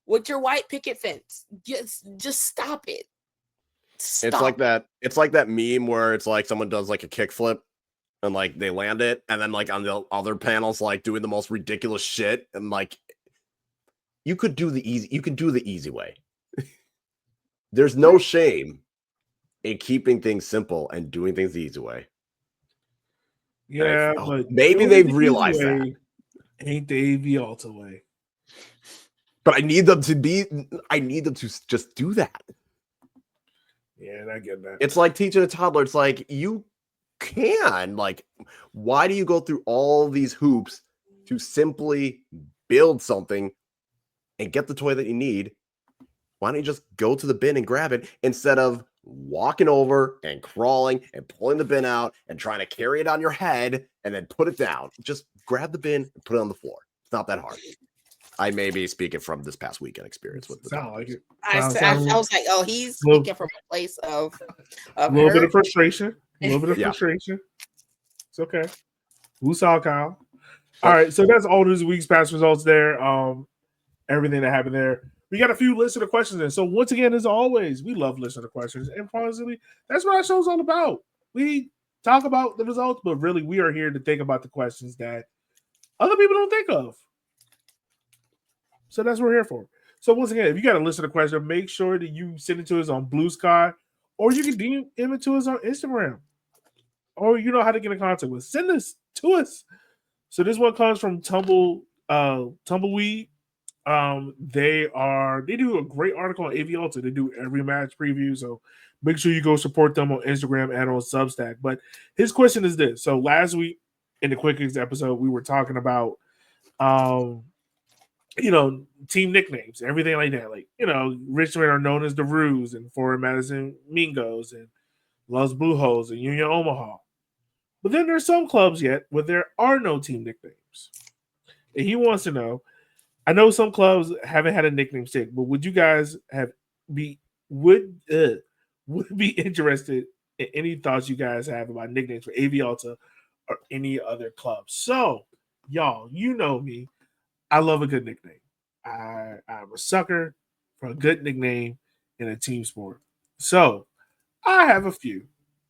[SPEAKER 2] with your white picket fence. Just stop it. Stop.
[SPEAKER 3] It's like that meme where it's like someone does like a kickflip and like they land it, and then like on the other panels like doing the most ridiculous shit, and like you could do the easy way. There's no shame in keeping things simple and doing things the easy way.
[SPEAKER 1] Yeah, but
[SPEAKER 3] maybe they've realized that.
[SPEAKER 1] Ain't the AV Alta way.
[SPEAKER 3] But I need them to just do that.
[SPEAKER 1] Yeah, I get that.
[SPEAKER 3] It's like teaching a toddler. It's like, you can, like, why do you go through all these hoops to simply build something and get the toy that you need? Why don't you just go to the bin and grab it instead of walking over and crawling and pulling the bin out and trying to carry it on your head and then put it down? Just grab the bin and put it on the floor. It's not that hard. I may be speaking from this past weekend experience with the
[SPEAKER 1] sound like it.
[SPEAKER 2] I was like, oh, he's speaking from a place of
[SPEAKER 1] a little bit of frustration. A little bit of frustration. It's okay. Who saw Kyle? All right, so that's all this week's past results there. Everything that happened there. We got a few listener questions in. So once again, as always, we love listener questions. And honestly, that's what our show's all about. We talk about the results, but really we are here to think about the questions that other people don't think of. So that's what we're here for. So once again, if you got a listener question, make sure that you send it to us on Blue Sky, or you can DM it to us on Instagram. Or you know how to get in contact with us. Send this to us. So this one comes from Tumbleweed. They do a great article on AV Alta. They do every match preview, so make sure you go support them on Instagram and on Substack. But his question is this: so last week in the Quickest episode, we were talking about team nicknames, everything like that. Like, Richmond are known as the Roos, and Fort Madison Mingos, and Los Blujos, and Union Omaha. But then there's some clubs yet where there are no team nicknames. And he wants to know, I know some clubs haven't had a nickname stick, but would you guys be interested in any thoughts you guys have about nicknames for AV Alta or any other club? So, y'all, you know me. I love a good nickname. I'm a sucker for a good nickname in a team sport. So, I have a few.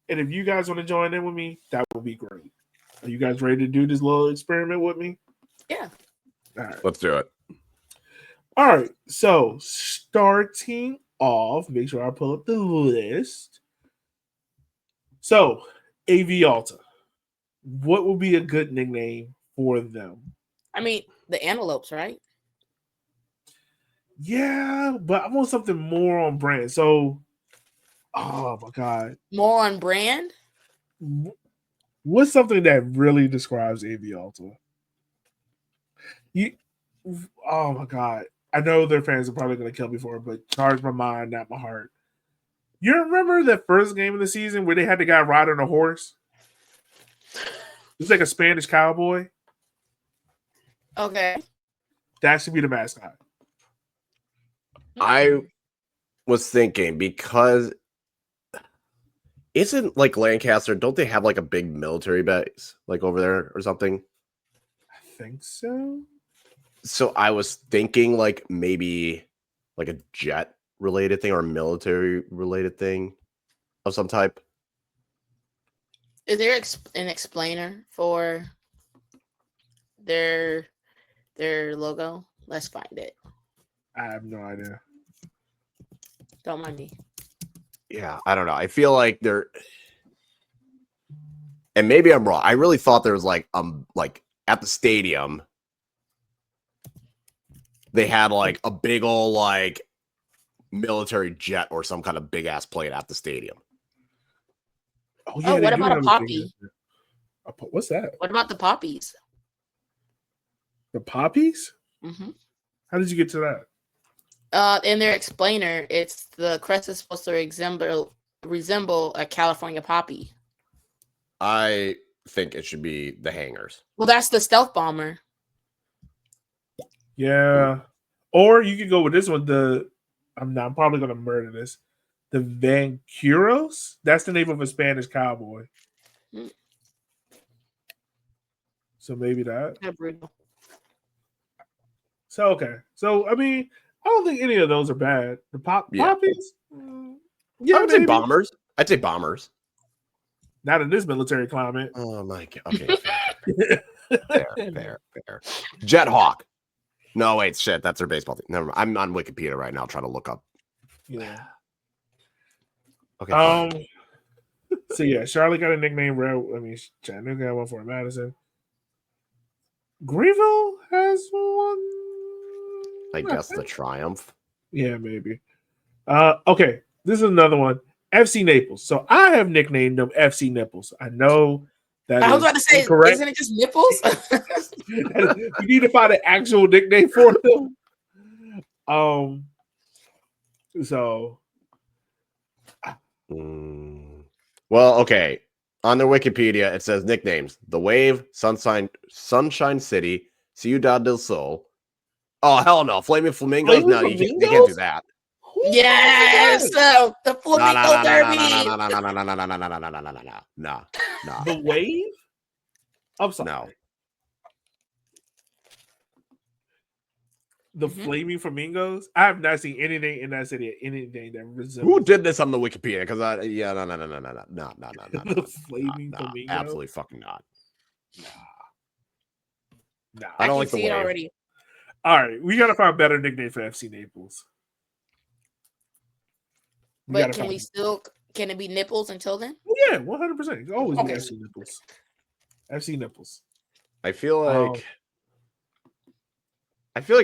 [SPEAKER 1] And if you guys want to join in with me, that would be great. Are you guys ready to do this little experiment with me?
[SPEAKER 2] Yeah.
[SPEAKER 3] All right. Let's do it.
[SPEAKER 1] All right. So, starting off, make sure I pull up the list. So, AV Alta. What would be a good nickname for them?
[SPEAKER 2] I mean, the Antelopes, right?
[SPEAKER 1] Yeah, but I want something more on brand. So, oh my God.
[SPEAKER 2] More on brand?
[SPEAKER 1] What's something that really describes AV Alta? Oh my God. I know their fans are probably going to kill me for it, but charge my mind, not my heart. You remember the first game of the season where they had the guy riding a horse? It was like a Spanish cowboy.
[SPEAKER 2] Okay.
[SPEAKER 1] That should be the mascot.
[SPEAKER 3] I was thinking, because isn't like Lancaster, don't they have like a big military base like over there or something?
[SPEAKER 1] I think so.
[SPEAKER 3] So I was thinking like maybe like a jet related thing or a military related thing of some type.
[SPEAKER 2] Is there an explainer for their logo? Let's find it.
[SPEAKER 1] I have no idea.
[SPEAKER 2] Don't mind me.
[SPEAKER 3] Yeah, I don't know. I feel like they're, and maybe I'm wrong. I really thought there was like at the stadium, they had like a big old like military jet or some kind of big ass plane at the stadium.
[SPEAKER 1] Oh,
[SPEAKER 2] what about a poppy?
[SPEAKER 1] What's that?
[SPEAKER 2] What about the poppies?
[SPEAKER 1] The poppies?
[SPEAKER 2] Mm-hmm.
[SPEAKER 1] How did you get to that?
[SPEAKER 2] In their explainer, it's the crest is supposed to resemble a California poppy.
[SPEAKER 3] I think it should be the hangars.
[SPEAKER 2] Well, that's the stealth bomber.
[SPEAKER 1] Yeah. Or you could go with this one. I'm probably gonna murder this. The Vanqueros? That's the name of a Spanish cowboy. So maybe that.
[SPEAKER 2] Brutal.
[SPEAKER 1] So okay. So I mean, I don't think any of those are bad. The poppies?
[SPEAKER 3] Yeah, I would say bombers. I'd say bombers.
[SPEAKER 1] Not in this military climate.
[SPEAKER 3] Oh my god. Okay. Fair. Jethawk. No, wait, shit. That's their baseball team. Never mind. I'm on Wikipedia right now trying to look up.
[SPEAKER 1] Yeah.
[SPEAKER 3] Okay.
[SPEAKER 1] So yeah, Charlotte got a nickname. Chattanooga got one for Madison. Greenville has one.
[SPEAKER 3] I guess the Triumph.
[SPEAKER 1] Yeah, maybe. Okay, this is another one. FC Naples. So I have nicknamed them FC Nipples. I know that
[SPEAKER 2] I was about to say,
[SPEAKER 1] incorrect.
[SPEAKER 2] Isn't it just nipples?
[SPEAKER 1] We need to find an actual nickname for them. So.
[SPEAKER 3] Well, okay. On their Wikipedia, it says nicknames: The Wave, Sunshine City, Ciudad del Sol. Oh hell no, Flaming Flamingos. No, they can't do that.
[SPEAKER 2] Yes, the Flamingo Derby.
[SPEAKER 3] No.
[SPEAKER 1] The Wave. I'm sorry.
[SPEAKER 3] No.
[SPEAKER 1] The Flaming Flamingos. I have not seen anything in that city, anything that resembles.
[SPEAKER 3] Who did this on the Wikipedia? Because no.
[SPEAKER 1] The Flaming Flamingos.
[SPEAKER 3] Absolutely fucking not.
[SPEAKER 1] Nah.
[SPEAKER 3] I don't like the
[SPEAKER 2] see
[SPEAKER 3] Wave.
[SPEAKER 2] it already.
[SPEAKER 1] All right, we gotta find a better nickname for FC Naples.
[SPEAKER 2] But can it be nipples until then?
[SPEAKER 1] Yeah, 100%. Always be FC Nipples. FC Nipples.
[SPEAKER 3] I feel like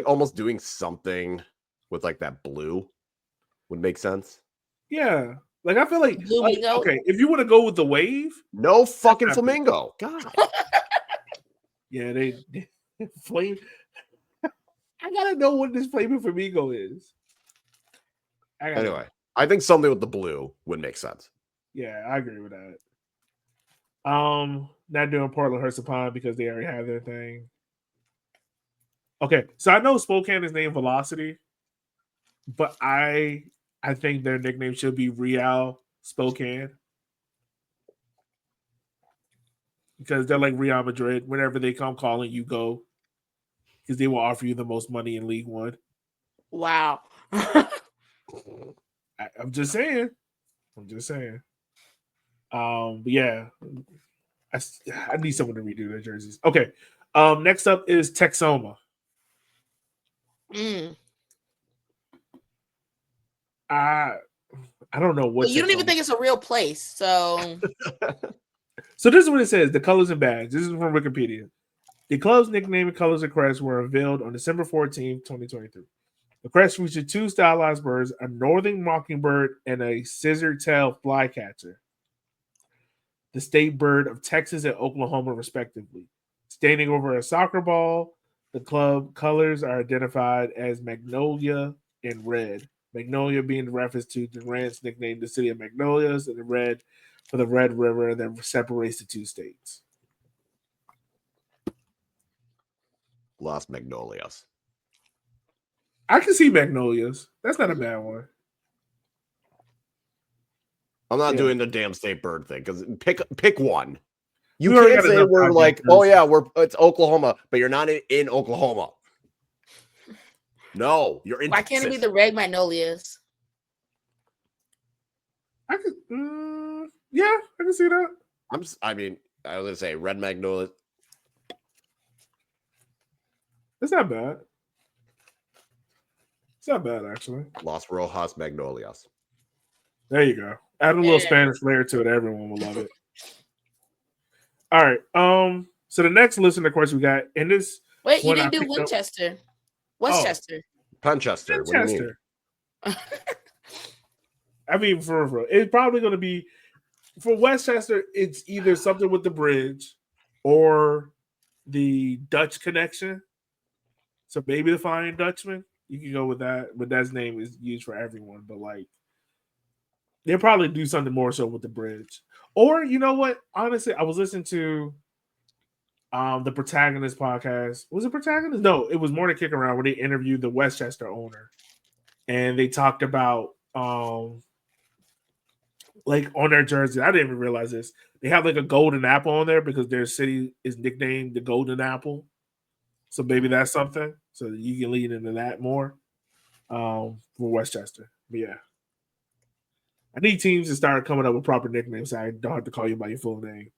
[SPEAKER 3] almost doing something with like that blue would make sense.
[SPEAKER 1] Yeah. Like I feel like okay, if you want to go with the Wave,
[SPEAKER 3] no fucking flamingo. God.
[SPEAKER 1] Yeah, they flame. I gotta know what this Flaming Flamingo is.
[SPEAKER 3] Anyway, I think something with the blue would make sense.
[SPEAKER 1] Yeah, I agree with that. Not doing Portland Hurst because they already have their thing. Okay, so I know Spokane is named Velocity, but I think their nickname should be Real Spokane because they're like Real Madrid. Whenever they come calling, you go because they will offer you the most money in League One.
[SPEAKER 2] Wow.
[SPEAKER 1] I'm just saying. But yeah, I need someone to redo their jerseys. Okay. Next up is Texoma. I don't know what.
[SPEAKER 2] You don't even think it's a real place, so.
[SPEAKER 1] So this is what it says: the colors and badge. This is from Wikipedia. The club's nickname and colors and crest were unveiled on December 14th, 2023. The crest featured two stylized birds, a northern mockingbird and a scissor-tailed flycatcher, the state bird of Texas and Oklahoma, respectively. Standing over a soccer ball, the club colors are identified as magnolia and red. Magnolia being the reference to Durant's nickname, the city of Magnolias, and the red for the Red River that separates the two states.
[SPEAKER 3] Las Magnolias.
[SPEAKER 1] I can see Magnolias. That's not a bad one.
[SPEAKER 3] I'm not doing the damn state bird thing because pick one. You
[SPEAKER 1] We
[SPEAKER 3] can't say we're like, oh yeah, it's Oklahoma, but you're not in Oklahoma. No, you're in.
[SPEAKER 2] Why can't it be the red Magnolias?
[SPEAKER 1] I could, yeah, I can see that.
[SPEAKER 3] I was gonna say red Magnolias.
[SPEAKER 1] It's not bad. It's not bad actually.
[SPEAKER 3] Las Rojas Magnolias.
[SPEAKER 1] There you go. Add a little Spanish flair to it. Everyone will love it. All right. So the next listener question we got, and this
[SPEAKER 2] Wait, you
[SPEAKER 1] one
[SPEAKER 2] didn't
[SPEAKER 1] I
[SPEAKER 2] do
[SPEAKER 1] picked up.
[SPEAKER 2] Winchester. Westchester.
[SPEAKER 3] Punchester. What do you mean?
[SPEAKER 1] I mean, for it's probably going to be for Westchester. It's either something with the bridge or the Dutch connection. So maybe the Flying Dutchman. You can go with that, but that name is used for everyone. But like, they'll probably do something more so with the bridge. Or you know what? Honestly, I was listening to the Protagonist podcast. Was it Protagonist? No, it was more to Kick Around where they interviewed the Westchester owner. And they talked about like on their jersey. I didn't even realize this. They have like a golden apple on there because their city is nicknamed the Golden Apple. So maybe that's something. So you can lead into that more for Westchester. But yeah. I need teams to start coming up with proper nicknames so I don't have to call you by your full name.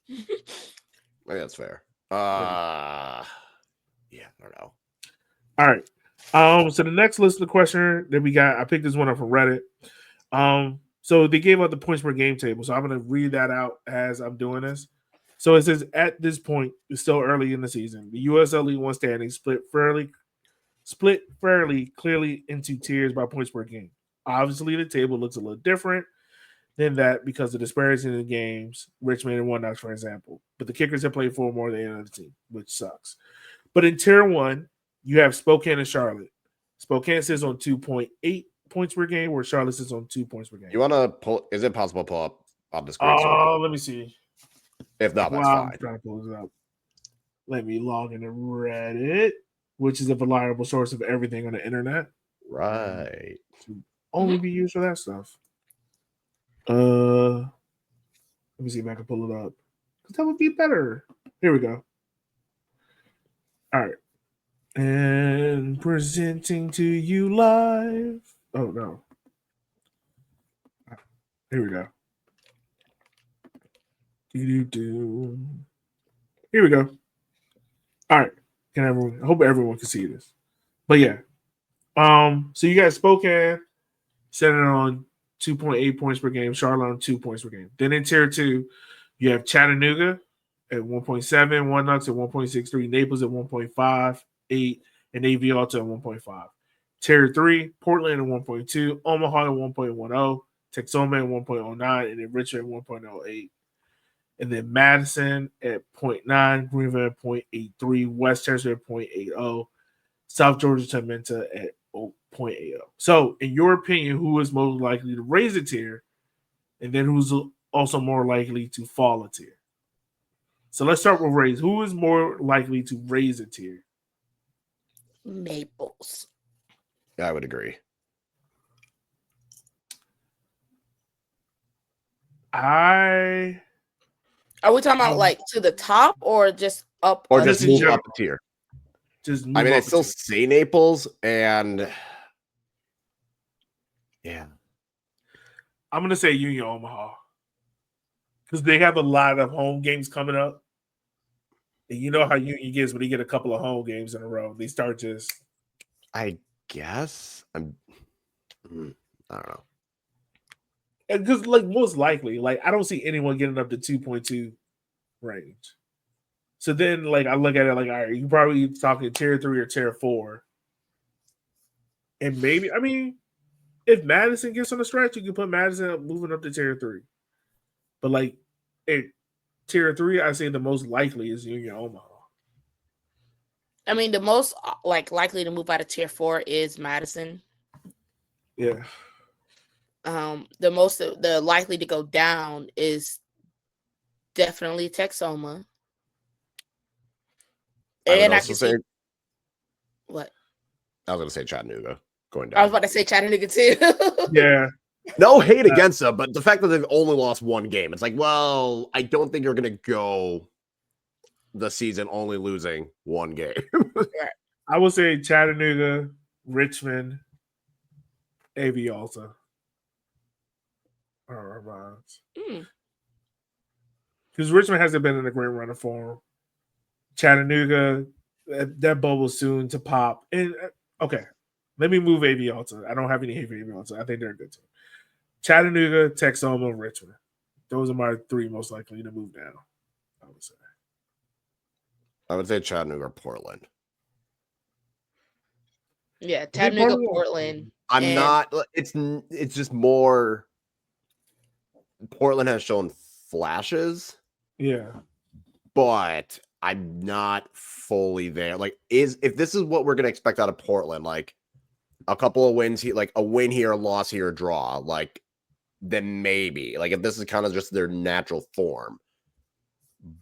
[SPEAKER 3] I think that's fair. Yeah, I don't know.
[SPEAKER 1] All right. So the next listener question that we got, I picked this one up from Reddit. So they gave out the points per game table. So I'm gonna read that out as I'm doing this. So it says at this point, it's still early in the season. The USL League One standings split fairly clearly into tiers by points per game. Obviously, the table looks a little different than that because of the disparity in the games, Richmond and One Knox, for example. But the Kickers have played 4 more than any other team, which sucks. But in tier 1, you have Spokane and Charlotte. Spokane sits on 2.8 points per game, where Charlotte sits on 2 points per game.
[SPEAKER 3] You want to pull? Is it possible to pull up on the screen?
[SPEAKER 1] Let me see.
[SPEAKER 3] If not, that's fine.
[SPEAKER 1] I'm trying to pull this up. Let me log into Reddit, which is a reliable source of everything on the internet.
[SPEAKER 3] Right.
[SPEAKER 1] To only be used for that stuff. Let me see if I can pull it up. Because that would be better. Here we go. All right. And presenting to you live. Oh, no. Here we go. Here we go. All right. I hope everyone can see this. But yeah. So you guys Spokane centered on 2.8 points per game, Charlotte on 2 points per game. Then in tier 2, you have Chattanooga at 1.7, One Knox at 1.63, Naples at 1.58, and AV Alta at 1.5. Tier 3, Portland at 1.2, Omaha at 1.10, Texoma at 1.09, and then Richmond at 1.08. And then Madison at 0.9, Greenville at 0.83, Westchester at 0.80, South Georgia Tomenta at 0.80. So, in your opinion, who is most likely to raise a tier, and then who's also more likely to fall a tier? So let's start with raise. Who is more likely to raise a tier?
[SPEAKER 2] Naples.
[SPEAKER 3] Yeah, I would agree.
[SPEAKER 2] Are we talking about like to the top or just up?
[SPEAKER 3] Or just move up a tier? I mean, I still say Naples, and yeah,
[SPEAKER 1] I'm gonna say Union Omaha because they have a lot of home games coming up, and you know how Union gets when they get a couple of home games in a row. They start just.
[SPEAKER 3] I guess I don't know.
[SPEAKER 1] Because like most likely, like I don't see anyone getting up to 2.2 range. So then, like I look at it like, all right, you probably talking tier 3 or tier 4, and maybe if Madison gets on the stretch, you can put Madison up, moving up to tier 3. But like at tier 3, I say the most likely is Union Omaha.
[SPEAKER 2] I mean, the most likely to move out of tier 4 is Madison.
[SPEAKER 1] Yeah.
[SPEAKER 2] The likely to go down is definitely Texoma. And I can say what?
[SPEAKER 3] I was going to say Chattanooga going down.
[SPEAKER 2] I was about to say Chattanooga too.
[SPEAKER 1] Yeah.
[SPEAKER 3] No hate against them, but the fact that they've only lost 1 game, it's like, well, I don't think you're going to go the season only losing 1 game.
[SPEAKER 1] I would say Chattanooga, Richmond, AV Alta. Because Richmond hasn't been in a great run of form. Chattanooga, that bubble soon to pop. And okay, let me move AV Alta. I don't have any hate for AV Alta. I think they're a good team. Chattanooga, Texoma, Richmond. Those are my 3 most likely to move down, I would say.
[SPEAKER 3] I would say Chattanooga or Portland.
[SPEAKER 2] Yeah, Chattanooga, Portland.
[SPEAKER 3] I'm not. It's just more. Portland has shown flashes.
[SPEAKER 1] Yeah,
[SPEAKER 3] but I'm not fully there. Like, if this is what we're gonna expect out of Portland, like a couple of wins here, like a win here, a loss here, a draw, like then maybe. Like if this is kind of just their natural form.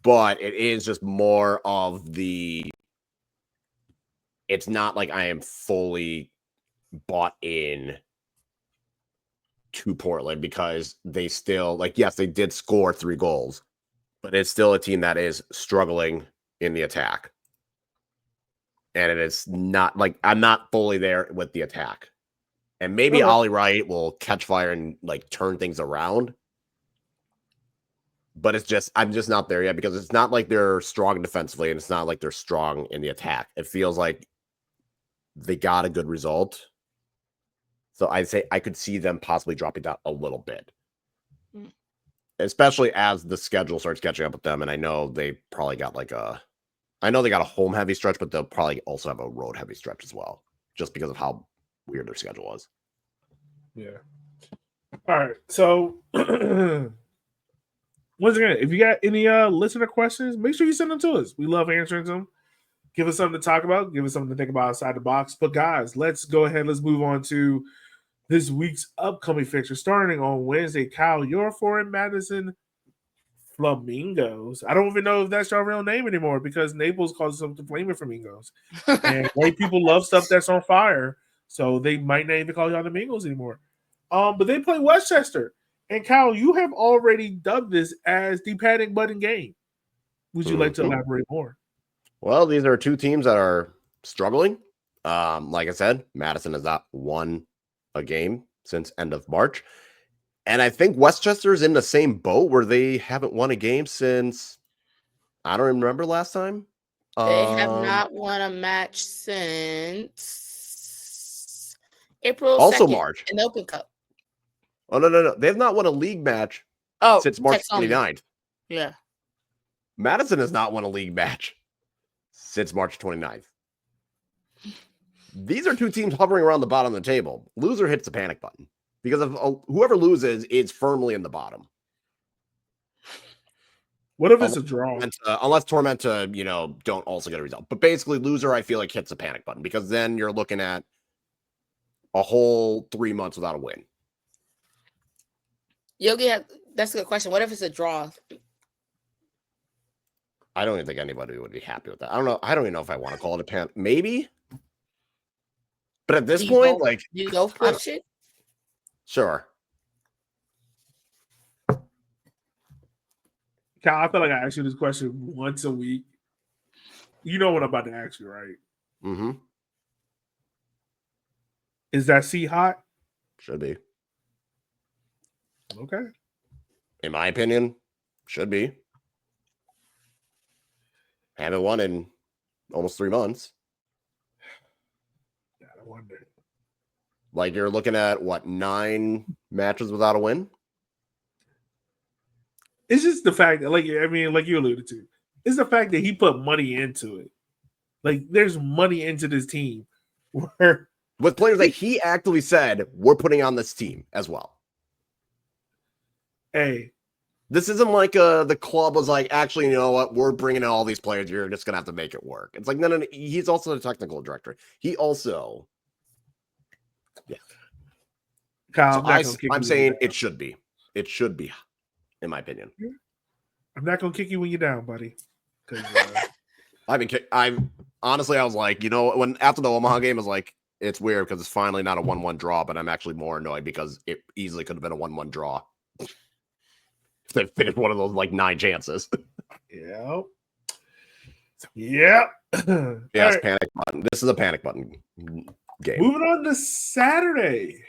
[SPEAKER 3] But it is just more of the. It's not like I am fully bought in to Portland because they still, like, yes, they did score 3 goals, but it's still a team that is struggling in the attack. And it is not like I'm not fully there with the attack. And maybe Ollie Wright will catch fire and like turn things around. But it's just, I'm just not there yet because it's not like they're strong defensively and it's not like they're strong in the attack. It feels like they got a good result. So I'd say I could see them possibly dropping down a little bit. Especially as the schedule starts catching up with them. And I know they probably got I know they got a home heavy stretch, but they'll probably also have a road heavy stretch as well. Just because of how weird their schedule was.
[SPEAKER 1] Yeah. All right. So once again, if you got any listener questions, make sure you send them to us. We love answering them. Give us something to talk about. Give us something to think about outside the box. But guys, let's go ahead. Let's move on to this week's upcoming fixture. Starting on Wednesday, Kyle, you're for Madison Flamingos. I don't even know if that's your real name anymore because Naples calls them the Flaming Flamingos. And white people love stuff that's on fire. So they might not even call y'all the Mingos anymore. But they play Westchester. And Kyle, you have already dubbed this as the panic button game. Would you like to elaborate more?
[SPEAKER 3] Well, these are 2 teams that are struggling. Like I said, Madison has not won a game since end of March. And I think Westchester's in the same boat where they haven't won a game since, I don't even remember last time.
[SPEAKER 2] They have not won a match since April
[SPEAKER 3] also
[SPEAKER 2] 2nd
[SPEAKER 3] March
[SPEAKER 2] in the Open Cup.
[SPEAKER 3] Oh, no. They have not won a league match since March 29th.
[SPEAKER 2] Yeah.
[SPEAKER 3] Madison has not won a league match since March 29th. These are 2 teams hovering around the bottom of the table. Loser hits the panic button because if whoever loses is firmly in the bottom.
[SPEAKER 1] What if it's a draw?
[SPEAKER 3] Unless Tormenta, don't also get a result. But basically, loser, I feel like, hits the panic button because then you're looking at a whole 3 months without a win.
[SPEAKER 2] Yogi, that's a good question. What if it's a draw?
[SPEAKER 3] I don't even think anybody would be happy with that. I don't know. I don't even know if I want to call it a panic. Maybe. But at this point,
[SPEAKER 2] you go push it?
[SPEAKER 3] Sure.
[SPEAKER 1] Kyle, I feel like I ask you this question once a week. You know what I'm about to ask you, right?
[SPEAKER 3] Mm-hmm.
[SPEAKER 1] Is that seat hot?
[SPEAKER 3] Should be.
[SPEAKER 1] Okay.
[SPEAKER 3] In my opinion, should be. Haven't won in almost 3 months.
[SPEAKER 1] Yeah, I wonder.
[SPEAKER 3] Like you're looking at 9 matches without a win?
[SPEAKER 1] It's just the fact that, like you alluded to, it's the fact that he put money into it. Like, there's money into this team.
[SPEAKER 3] With players that he actively said, we're putting on this team as well.
[SPEAKER 1] Hey.
[SPEAKER 3] This isn't like the club was like, actually, you know what? We're bringing in all these players. You're just going to have to make it work. It's like, no. He's also the technical director. He also... Yeah.
[SPEAKER 1] Kyle,
[SPEAKER 3] so I'm saying it should be. It should be, in my opinion.
[SPEAKER 1] I'm not going to kick you when you're down, buddy.
[SPEAKER 3] Honestly, I was like, when after the Omaha game, I was like, it's weird because it's finally not a 1-1 draw, but I'm actually more annoyed because it easily could have been a 1-1 draw. If they finished one of those 9 chances.
[SPEAKER 1] Yeah.
[SPEAKER 3] Yeah, it's panic button. This is a panic button game.
[SPEAKER 1] Moving on to Saturday.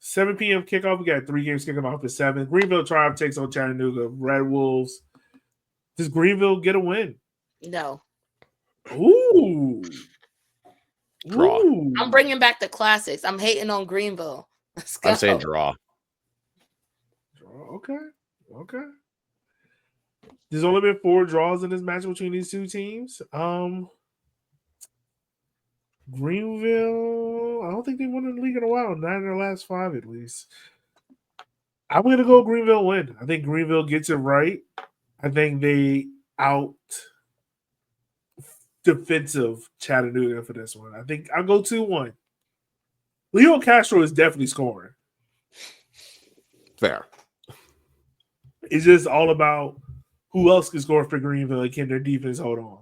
[SPEAKER 1] 7 p.m. kickoff. We got 3 games kicking off at 7. Greenville Tribe takes on Chattanooga Red Wolves. Does Greenville get a win?
[SPEAKER 2] No.
[SPEAKER 1] Ooh.
[SPEAKER 3] Draw.
[SPEAKER 2] I'm bringing back the classics. I'm hating on Greenville. Let's go.
[SPEAKER 3] I'm saying draw.
[SPEAKER 1] Okay. There's only been 4 draws in this match between these two teams. Greenville, I don't think they won in the league in a while. 9 in their last 5, at least. I'm going to go Greenville win. I think Greenville gets it right. I think they out defensive Chattanooga for this one. I think I'll go 2-1. Leo Castro is definitely scoring.
[SPEAKER 3] Fair.
[SPEAKER 1] It's just all about who else can score for Greenville and can their defense hold on.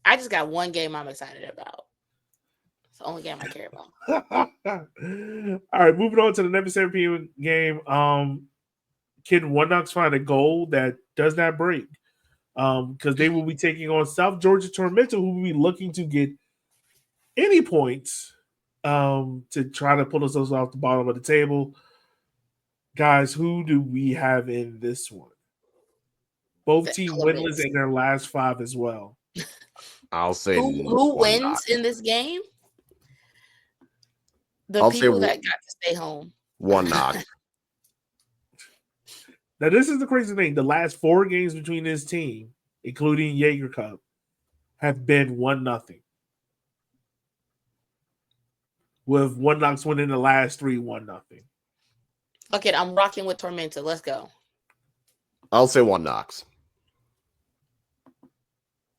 [SPEAKER 2] I just got one game I'm excited about. It's the only game I care about.
[SPEAKER 1] All right, moving on to the next 7 p.m. game. Can One Knox find a goal that does not break? Because they will be taking on South Georgia Tormenta, who will be looking to get any points to try to pull themselves off the bottom of the table. Guys, who do we have in this one? Both teams winless in their last 5 as well.
[SPEAKER 3] I'll say
[SPEAKER 2] who wins Knox in this game? The people that got to stay home.
[SPEAKER 3] One Knox.
[SPEAKER 1] Now, this is the crazy thing. The last 4 games between this team, including Jaeger Cup, have been 1-0. With One Knox winning the last 3 1-0.
[SPEAKER 2] Okay, I'm rocking with Tormenta. Let's go.
[SPEAKER 3] I'll say One Knox.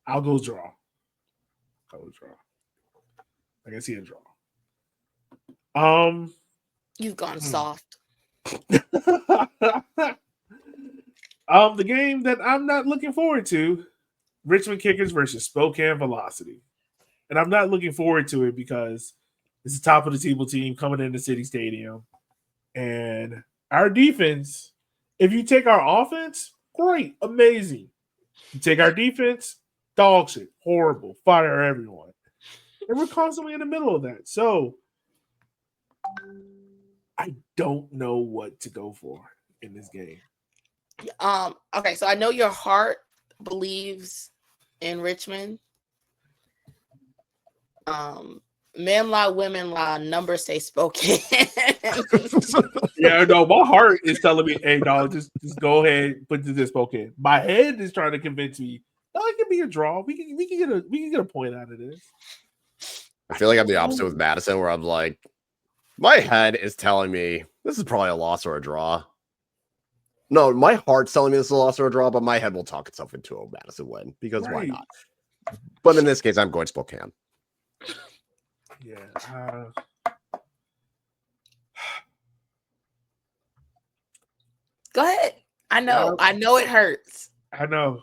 [SPEAKER 1] I'll go draw. I can see a draw.
[SPEAKER 2] You've gone soft.
[SPEAKER 1] The game that I'm not looking forward to, Richmond Kickers versus Spokane Velocity. And I'm not looking forward to it because it's the top of the table team coming into City Stadium. And our defense, if you take our offense, great, amazing. You take our defense, dog shit, horrible, fire everyone. And we're constantly in the middle of that. So I don't know what to go for in this game.
[SPEAKER 2] Okay, so I know your heart believes in Richmond. Men lie, women lie, numbers say Spokane.
[SPEAKER 1] Yeah, no, my heart is telling me, hey, dog, just go ahead and put this Spokane. My head is trying to convince me, no, it can be a draw. We can get a point out of this.
[SPEAKER 3] I feel like I'm the opposite with Madison, where I'm like, my head is telling me this is probably a loss or a draw. No, my heart's telling me this is a loss or a draw, but my head will talk itself into a Madison win because why not? But in this case, I'm going Spokane.
[SPEAKER 1] Yeah.
[SPEAKER 2] Go ahead. I know it hurts.
[SPEAKER 1] I know.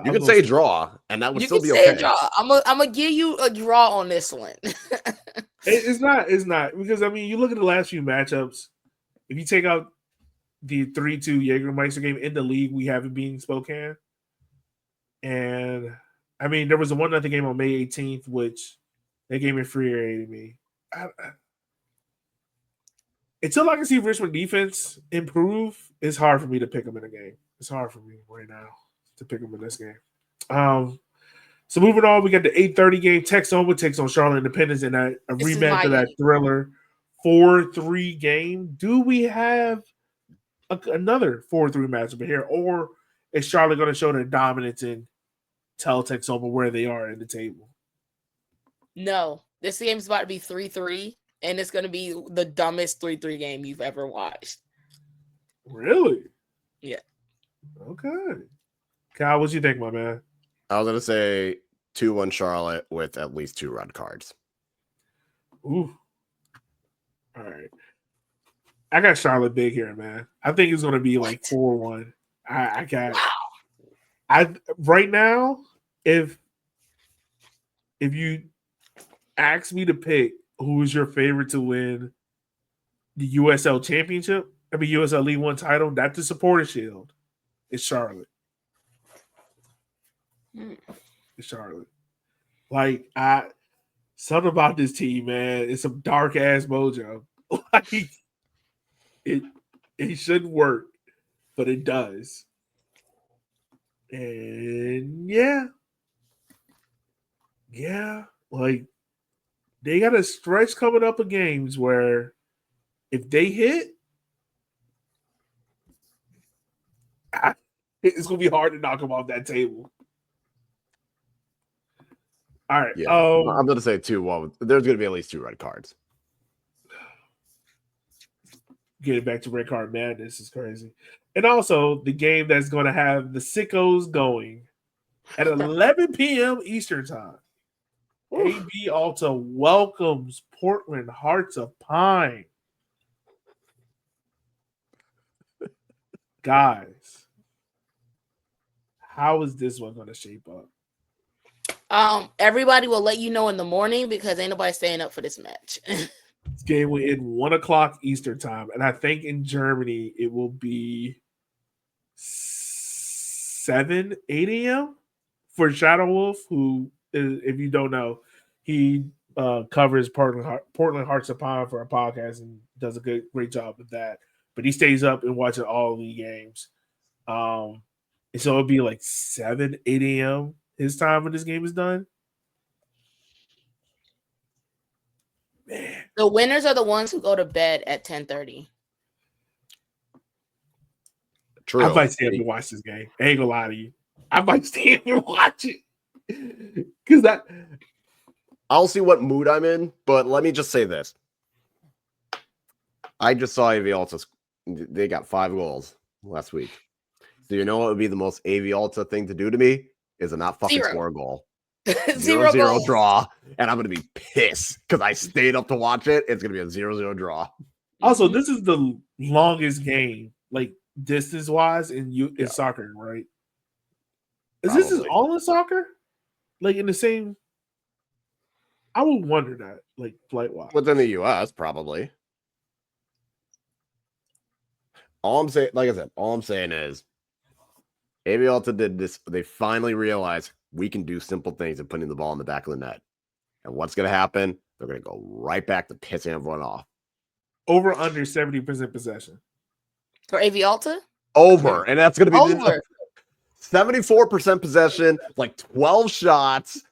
[SPEAKER 3] You could say draw, and that would still be okay.
[SPEAKER 2] You can say draw. I'm gonna give you a draw on this one.
[SPEAKER 1] It's not because I mean, you look at the last few matchups. If you take out the 3-2 Jägermeister game in the league, we haven't beaten Spokane, and I mean, there was a 1-0 game on May 18th, which they gave me infuriated me. Until I can see Richmond defense improve, it's hard for me to pick them in a game. It's hard for me right now to pick them in this game. So moving on, we got the 8:30 game. Texoma takes on Charlotte Independence in a rematch of that thriller 4-3 game. Do we have another 4-3 matchup here, or is Charlotte going to show their dominance and tell Texoma where they are in the table?
[SPEAKER 2] No, this game's about to be 3-3, and it's going to be the dumbest 3-3 game you've ever watched.
[SPEAKER 1] Really?
[SPEAKER 2] Yeah.
[SPEAKER 1] Okay. Kyle, what you think, my man?
[SPEAKER 3] I was going to say 2-1 Charlotte with at least 2 red cards.
[SPEAKER 1] Ooh. All right. I got Charlotte big here, man. I think it's going to be like 4-1. I got. Wow. Right now, if you ask me to pick who is your favorite to win the USL Championship, USL League One title, that's the Supporter Shield. It's Charlotte. It's Charlotte. Like, something about this team, man. It's some dark ass mojo. Like, it shouldn't work, but it does. And yeah, like they got a stretch coming up of games where if they hit, It's gonna be hard to knock him off that table. All right.
[SPEAKER 3] Yeah, I'm gonna say too. Well, there's gonna be at least 2 red cards.
[SPEAKER 1] Getting back to red card madness is crazy, and also the game that's going to have the sickos going at 11 p.m. Eastern time. AB Alta welcomes Portland Hearts of Pine. Guys, how is this one going to shape up?
[SPEAKER 2] Everybody will let you know in the morning because ain't nobody staying up for this match.
[SPEAKER 1] This game will end 1 o'clock Eastern time, and I think in Germany it will be 7, 8 a.m. for Shadow Wolf, who, if you don't know, he covers Portland Hearts of Pine for a podcast and does a great job with that. But he stays up and watches all the games. And so it'll be like 7, 8 a.m. his time when this game is done. Man.
[SPEAKER 2] The winners are the ones who go to bed at 10:30.
[SPEAKER 3] True.
[SPEAKER 1] I might stay up and watch this game. I ain't gonna lie to you. I might stay up and watch it. Because
[SPEAKER 3] I'll see what mood I'm in, but let me just say this. I just saw AV Alta. They got 5 goals last week. So you know what would be the most AV Alta thing to do to me? Is to not fucking score a goal. 0-0 draw, and I'm going to be pissed because I stayed up to watch it. It's going to be a 0-0 draw.
[SPEAKER 1] Also, this is the longest game, like distance-wise, in soccer, right? This is all in soccer? Like in the same... I would wonder that, like flight-wise.
[SPEAKER 3] Within the U.S., probably. All I'm saying, like I said, all I'm saying is AV Alta did this. They finally realized we can do simple things and putting the ball in the back of the net. And what's going to happen? They're going to go right back to pissing everyone off.
[SPEAKER 1] Over under 70% possession.
[SPEAKER 2] For AV Alta?
[SPEAKER 3] Over. And that's going to be
[SPEAKER 2] over.
[SPEAKER 3] 74% possession, like 12 shots,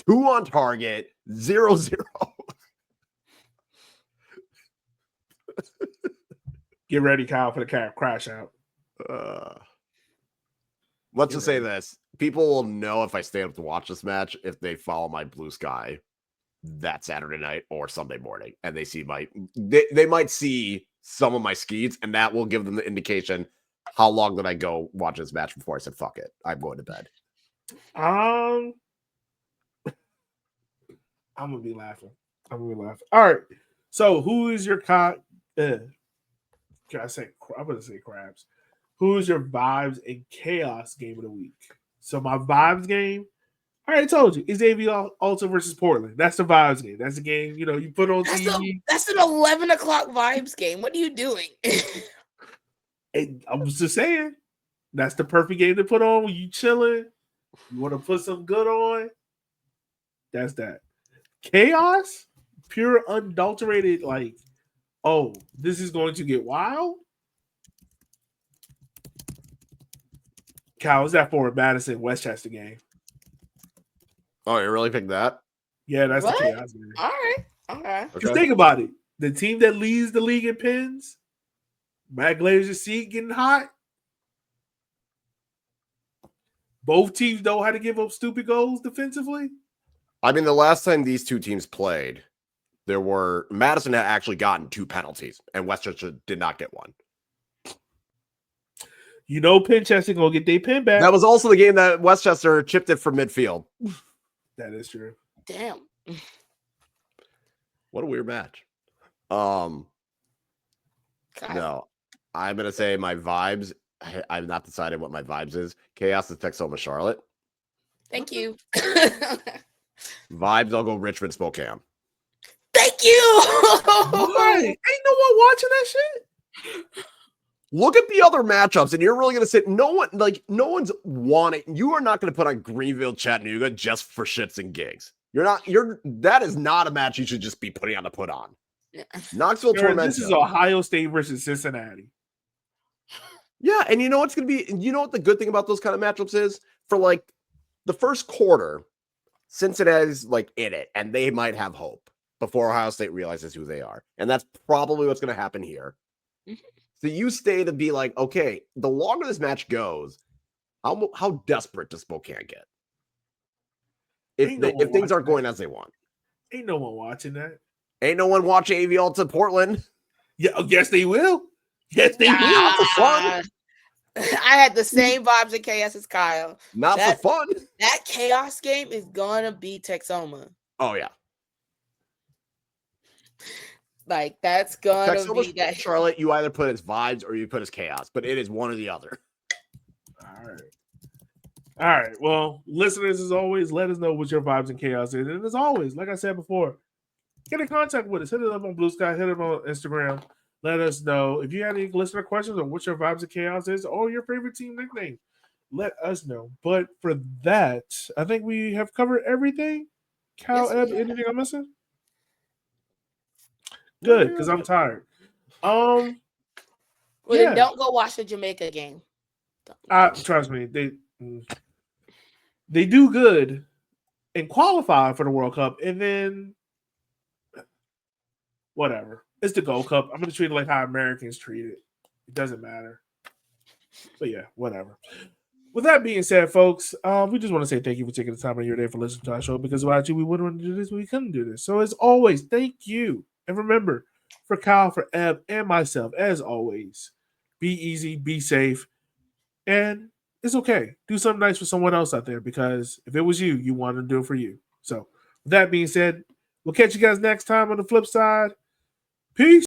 [SPEAKER 3] 2 on target, 0-0.
[SPEAKER 1] Get ready, Kyle, for the crash out.
[SPEAKER 3] Let's just say this. People will know if I stay up to watch this match if they follow my Blue Sky that Saturday night or Sunday morning. And they see they might see some of my skeets, and that will give them the indication how long did I go watch this match before I said, fuck it, I'm going to bed.
[SPEAKER 1] I'm going to be laughing. All right. So who is your I'm going to say Crabs. Who's your vibes and chaos game of the week? So my vibes game, I already told you, is AV Alta versus Portland. That's the vibes game. That's the game, you put on TV.
[SPEAKER 2] That's an 11 o'clock vibes game. What are you doing?
[SPEAKER 1] I was just saying, that's the perfect game to put on when you chilling. You want to put some good on. That's that. Chaos, pure unadulterated, like, oh, this is going to get wild. Cal, is that for a Madison Westchester game?
[SPEAKER 3] Oh, you really picked that?
[SPEAKER 1] Yeah, that's the chaos game.
[SPEAKER 2] All right.
[SPEAKER 1] Because think about it. The team that leads the league in pins, Matt Glazer's seat getting hot. Both teams know how to give up stupid goals defensively.
[SPEAKER 3] I mean, the last time these two teams played, Madison had actually gotten 2 penalties, and Westchester did not get one.
[SPEAKER 1] Pinchester gonna get their pin back.
[SPEAKER 3] That was also the game that Westchester chipped it from midfield.
[SPEAKER 1] That is true.
[SPEAKER 2] Damn.
[SPEAKER 3] What a weird match. No, I'm gonna say my vibes. I've not decided what my vibes is. Chaos is Texoma Charlotte.
[SPEAKER 2] Thank you.
[SPEAKER 3] Vibes, I'll go Richmond Spokane.
[SPEAKER 2] Thank you.
[SPEAKER 1] Why? Ain't no one watching that shit.
[SPEAKER 3] Look at the other matchups, and you're really going to sit. No one's wanting. You are not going to put on Greenville, Chattanooga just for shits and gigs. That is not a match you should just be putting on to put on.
[SPEAKER 2] Yeah.
[SPEAKER 3] Knoxville Tormenta.
[SPEAKER 1] This is Ohio State versus Cincinnati.
[SPEAKER 3] Yeah, and you know what's going to be. You know what the good thing about those kind of matchups is? For like the first quarter, Cincinnati's like in it, and they might have hope before Ohio State realizes who they are, and that's probably what's going to happen here. So you stay to be like, okay, the longer this match goes, how desperate does Spokane get? If things aren't going as they want.
[SPEAKER 1] Ain't no one watching that.
[SPEAKER 3] Ain't no one watching AVL to Portland.
[SPEAKER 1] Yeah, yes, they will. Yes, they will.
[SPEAKER 3] Not for fun.
[SPEAKER 2] I had the same vibes in Chaos as Kyle.
[SPEAKER 3] Not for fun.
[SPEAKER 2] That Chaos game is gonna be Texoma.
[SPEAKER 3] Oh yeah.
[SPEAKER 2] Like that's gonna
[SPEAKER 3] Texoma's
[SPEAKER 2] be that.
[SPEAKER 3] Charlotte, you either put as vibes or you put as chaos, but it is one or the other.
[SPEAKER 1] All right. Well, listeners, as always, let us know what your vibes and chaos is. And as always, like I said before, get in contact with us. Hit it up on Blue Sky. Hit it up on Instagram. Let us know if you had any listener questions on what your vibes and chaos is or your favorite team nickname. Let us know. But for that, I think we have covered everything. Cal,
[SPEAKER 2] Yes,
[SPEAKER 1] Eb, anything I'm missing? Good, because I'm tired.
[SPEAKER 2] Well, then don't go watch the Jamaica game.
[SPEAKER 1] Trust me, they do good and qualify for the World Cup, and then whatever. It's the Gold Cup. I'm gonna treat it like how Americans treat it. It doesn't matter. But yeah, whatever. With that being said, folks, we just want to say thank you for taking the time of your day for listening to our show, because without you, we wouldn't want to do this, we couldn't do this. So as always, thank you. And remember, for Kyle, for Eb, and myself, as always, be easy, be safe, and it's okay. Do something nice for someone else out there, because if it was you, you wanted to do it for you. So with that being said, we'll catch you guys next time on the flip side. Peace.